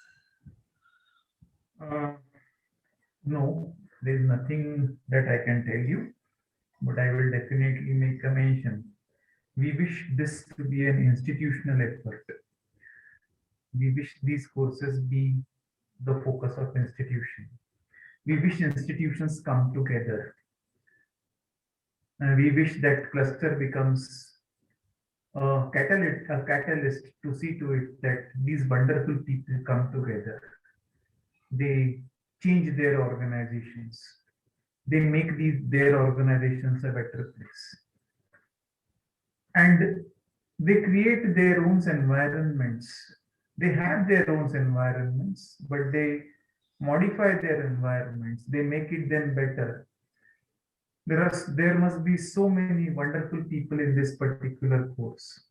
No, there is nothing that I can tell you, but I will definitely make a mention. We wish this to be an institutional effort. We wish these courses be the focus of institution. We wish institutions come together. And we wish that cluster becomes a catalyst to see to it that these wonderful people come together. They change their organizations. They make their organizations a better place. And they create their own environments. They have their own environments, but they modify their environments. They make it then better. There must be so many wonderful people in this particular course.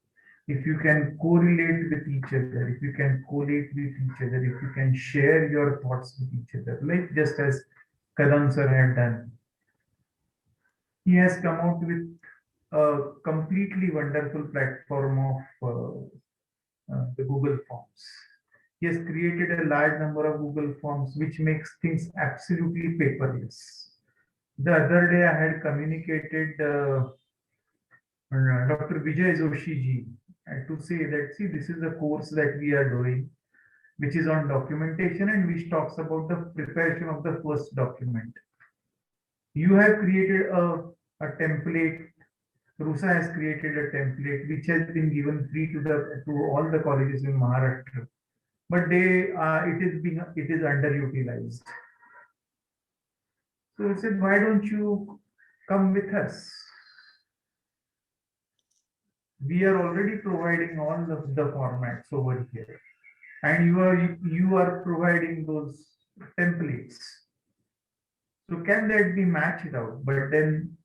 If you can correlate with each other, if you can collate with each other, if you can share your thoughts with each other, like just as Kadam sir had done. He has come out with a completely wonderful platform of the Google Forms. He has created a large number of Google Forms, which makes things absolutely paperless. The other day I had communicated Dr. Vijay Joshi ji to say that, see, this is a course that we are doing, which is on documentation and which talks about the preparation of the first document. You have created a template. Rusa has created a template which has been given free to all the colleges in Maharashtra. but it is underutilized. So I said, why don't you come with us? We are already providing all of the formats over here, and you are providing those templates. So can that be matched out? But then,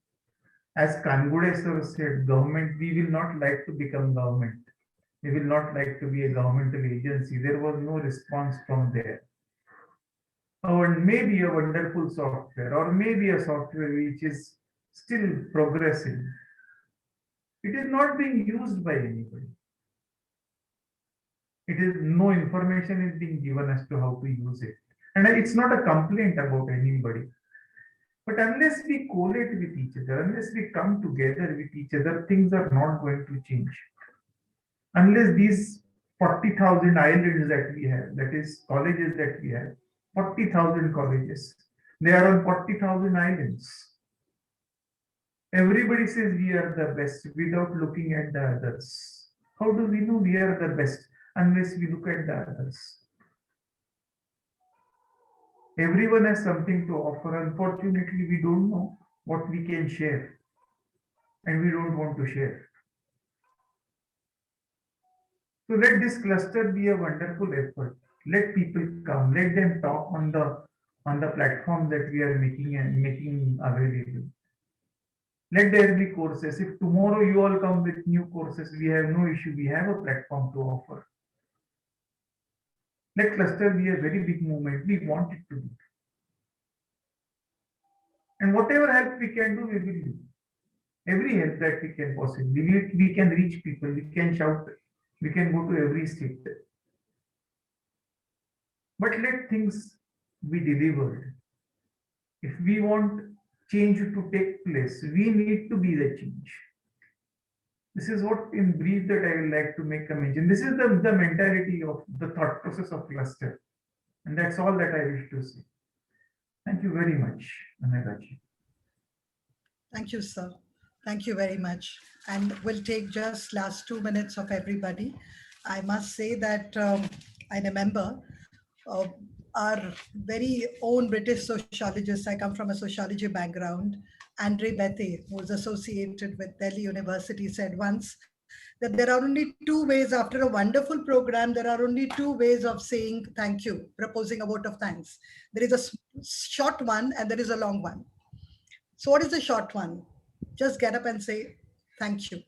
as Kangude sir said, government, we will not like to become government. We will not like to be a governmental agency. There was no response from there. Or maybe a wonderful software, or maybe a software which is still progressing. It is not being used by anybody. It is no information is being given as to how to use it. And it's not a complaint about anybody. But unless we collate with each other, unless we come together with each other, things are not going to change. Unless these 40,000 islands that we have, that is colleges that we have, 40,000 colleges, they are on 40,000 islands. Everybody says we are the best without looking at the others. How do we know we are the best unless we look at the others? Everyone has something to offer. Unfortunately, we don't know what we can share, and we don't want to share. So let this cluster be a wonderful effort. Let people come. Let them talk on the platform that we are making available. Let there be courses. If tomorrow you all come with new courses, we have no issue. We have a platform to offer. Let cluster be a very big movement. We want it to be. And whatever help we can do, we will do. Every help that we can possibly. We can reach people. We can shout. We can go to every state. But let things be delivered. If we want change to take place, we need to be the change. This is what in brief that I would like to make a mention. This is the mentality of the thought process of cluster. And that's all that I wish to say. Thank you very much, Anagaji. Thank you, sir. Thank you very much. And we'll take just last 2 minutes of everybody. I must say that I remember our very own British sociologist, I come from a sociology background, Andre Bethe, who was associated with Delhi University, said once that there are only 2 ways after a wonderful program, there are only 2 ways of saying thank you, proposing a vote of thanks. There is a short one and there is a long one. So what is the short one? Just get up and say thank you.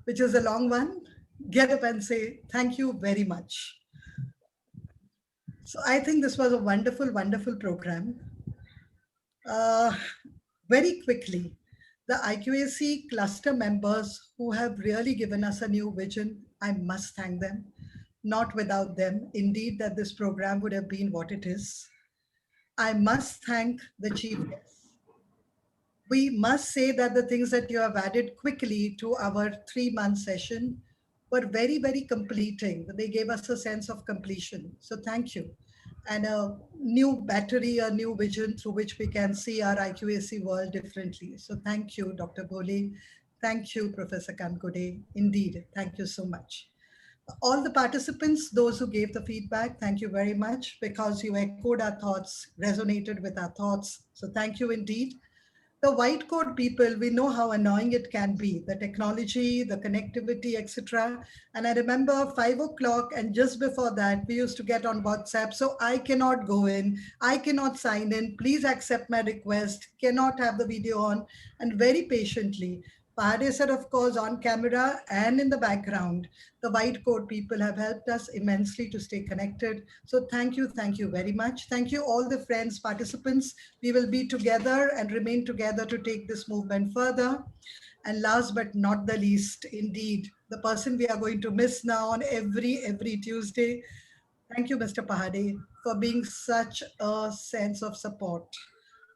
Which is the long one? Get up and say thank you very much. So I think this was a wonderful, wonderful program. Very quickly, the IQAC cluster members who have really given us a new vision, I must thank them. Not without them, indeed, that this program would have been what it is. I must thank the chief guest. We must say that the things that you have added quickly to our 3-month session were very, very completing. They gave us a sense of completion. So thank you. And a new battery, a new vision through which we can see our IQAC world differently. So thank you, Dr. Bhole. Thank you, Professor Kangude. Indeed, thank you so much. All the participants, those who gave the feedback, thank you very much because you echoed our thoughts, resonated with our thoughts. So thank you indeed. The white coat people, we know how annoying it can be, the technology, the connectivity, etc. And I remember 5 o'clock and just before that, we used to get on WhatsApp. So I cannot go in, I cannot sign in, please accept my request, cannot have the video on. And very patiently, Pahade sir, of course, on camera and in the background, the white coat people have helped us immensely to stay connected. So thank you very much. Thank you all the friends, participants. We will be together and remain together to take this movement further. And last but not the least, indeed, the person we are going to miss now on every Tuesday. Thank you, Mr. Pahade, for being such a sense of support,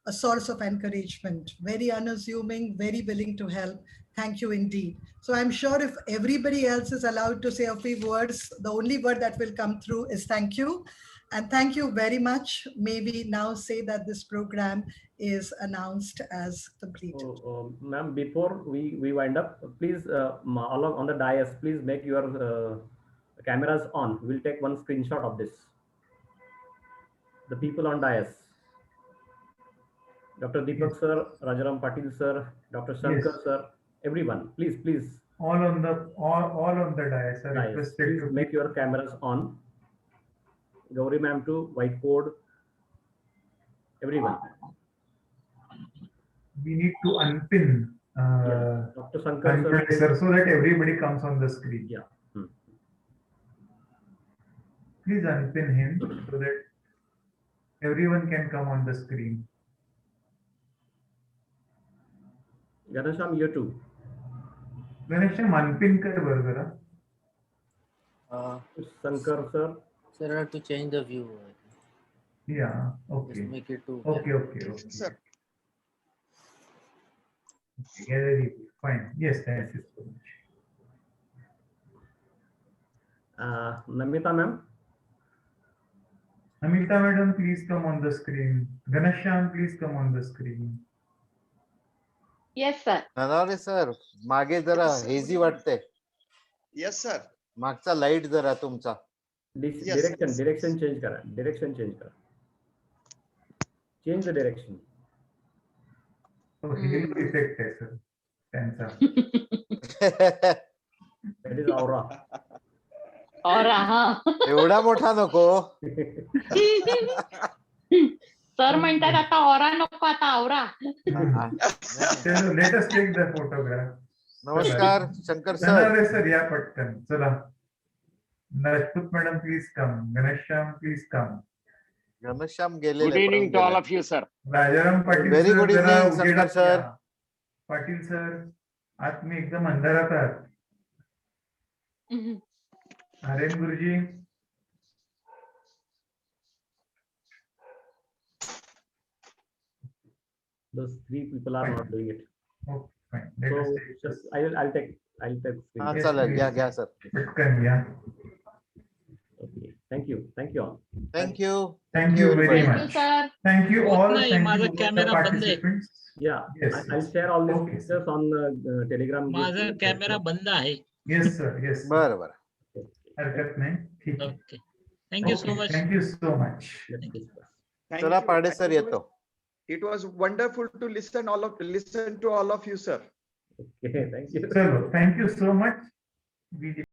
a source of encouragement, very unassuming, very willing to help. Thank you indeed. So I'm sure if everybody else is allowed to say a few words, the only word that will come through is thank you. And thank you very much. May we now say that this program is announced as completed. Ma'am, before we wind up, please, along on the dais, please make your The camera is on. We'll take one screenshot of this. The people on dais. Dr. Deepak sir, Rajaram Patil sir, Dr. Shankar sir, everyone, please. All on the dais are Dais. requested Please to make your cameras on. Gauri ma'am too, whiteboard. Everyone. we need to unpin Dr. Shankar Kankude sir. sir so that everybody comes on the screen. Yeah. Please unpin him so that everyone can come on the screen. Ganesham, you too. Ganesham, unpin kar bar zara. Shankar sir. Sir, I have to change the view. Yeah, Just okay. make it to. Okay. Sir. Okay, very good. Fine. Yes, thank you so much. Namita ma'am. Amita madam, please come on the screen. Ganesham, please come on the screen. Yes, sir. Nanaware sir मागे जरा hazy वाटते. Yes, sir. मागचा light जरा तुमचा. Direction change करा. Change the direction. So halo effect है sir. त्यांचा. That is aura. Aura, हा. एवढा मोठा नको. सर म्हणतात आता ऑरा नको आता आवरा. Let us take the photograph. नमस्कार शंकर सर. ननावरे sir या पटकन. चला. Rajput madam, please come. Ganesham, please come. Ghanshyam गेलेले. Good evening to all of you, sir. Rajaram Patil Very sir, good जरा evening, उजेडात शंकर sir. या. पाटील सर आज तुम्ही एकदम अंधारात आहात. आर्यन गुरुजी. Those three people are not doing it. Okay, fine. Let us So take just I'll take. हा Yes, चालेल please. घ्या सर. पटकन या. Okay. Thank you all. Thank you. Thank you very Thank you, much. sir. Thank you all. नाही, Thank माझा you all the camera बंद आहे. participants. Yeah, Yes, I'll yes. share all these Okay, pictures on Telegram. group. माझा camera बंद आहे. Yes, sir. Yes. बरं. हरकत नाही. ठीक आहे. Okay. Thank you so much. Thank you so much. Thank चला you. पाडे सर येतो. It was wonderful to listen to all of you, sir. Okay, thank you. Chalo, thank you so much. We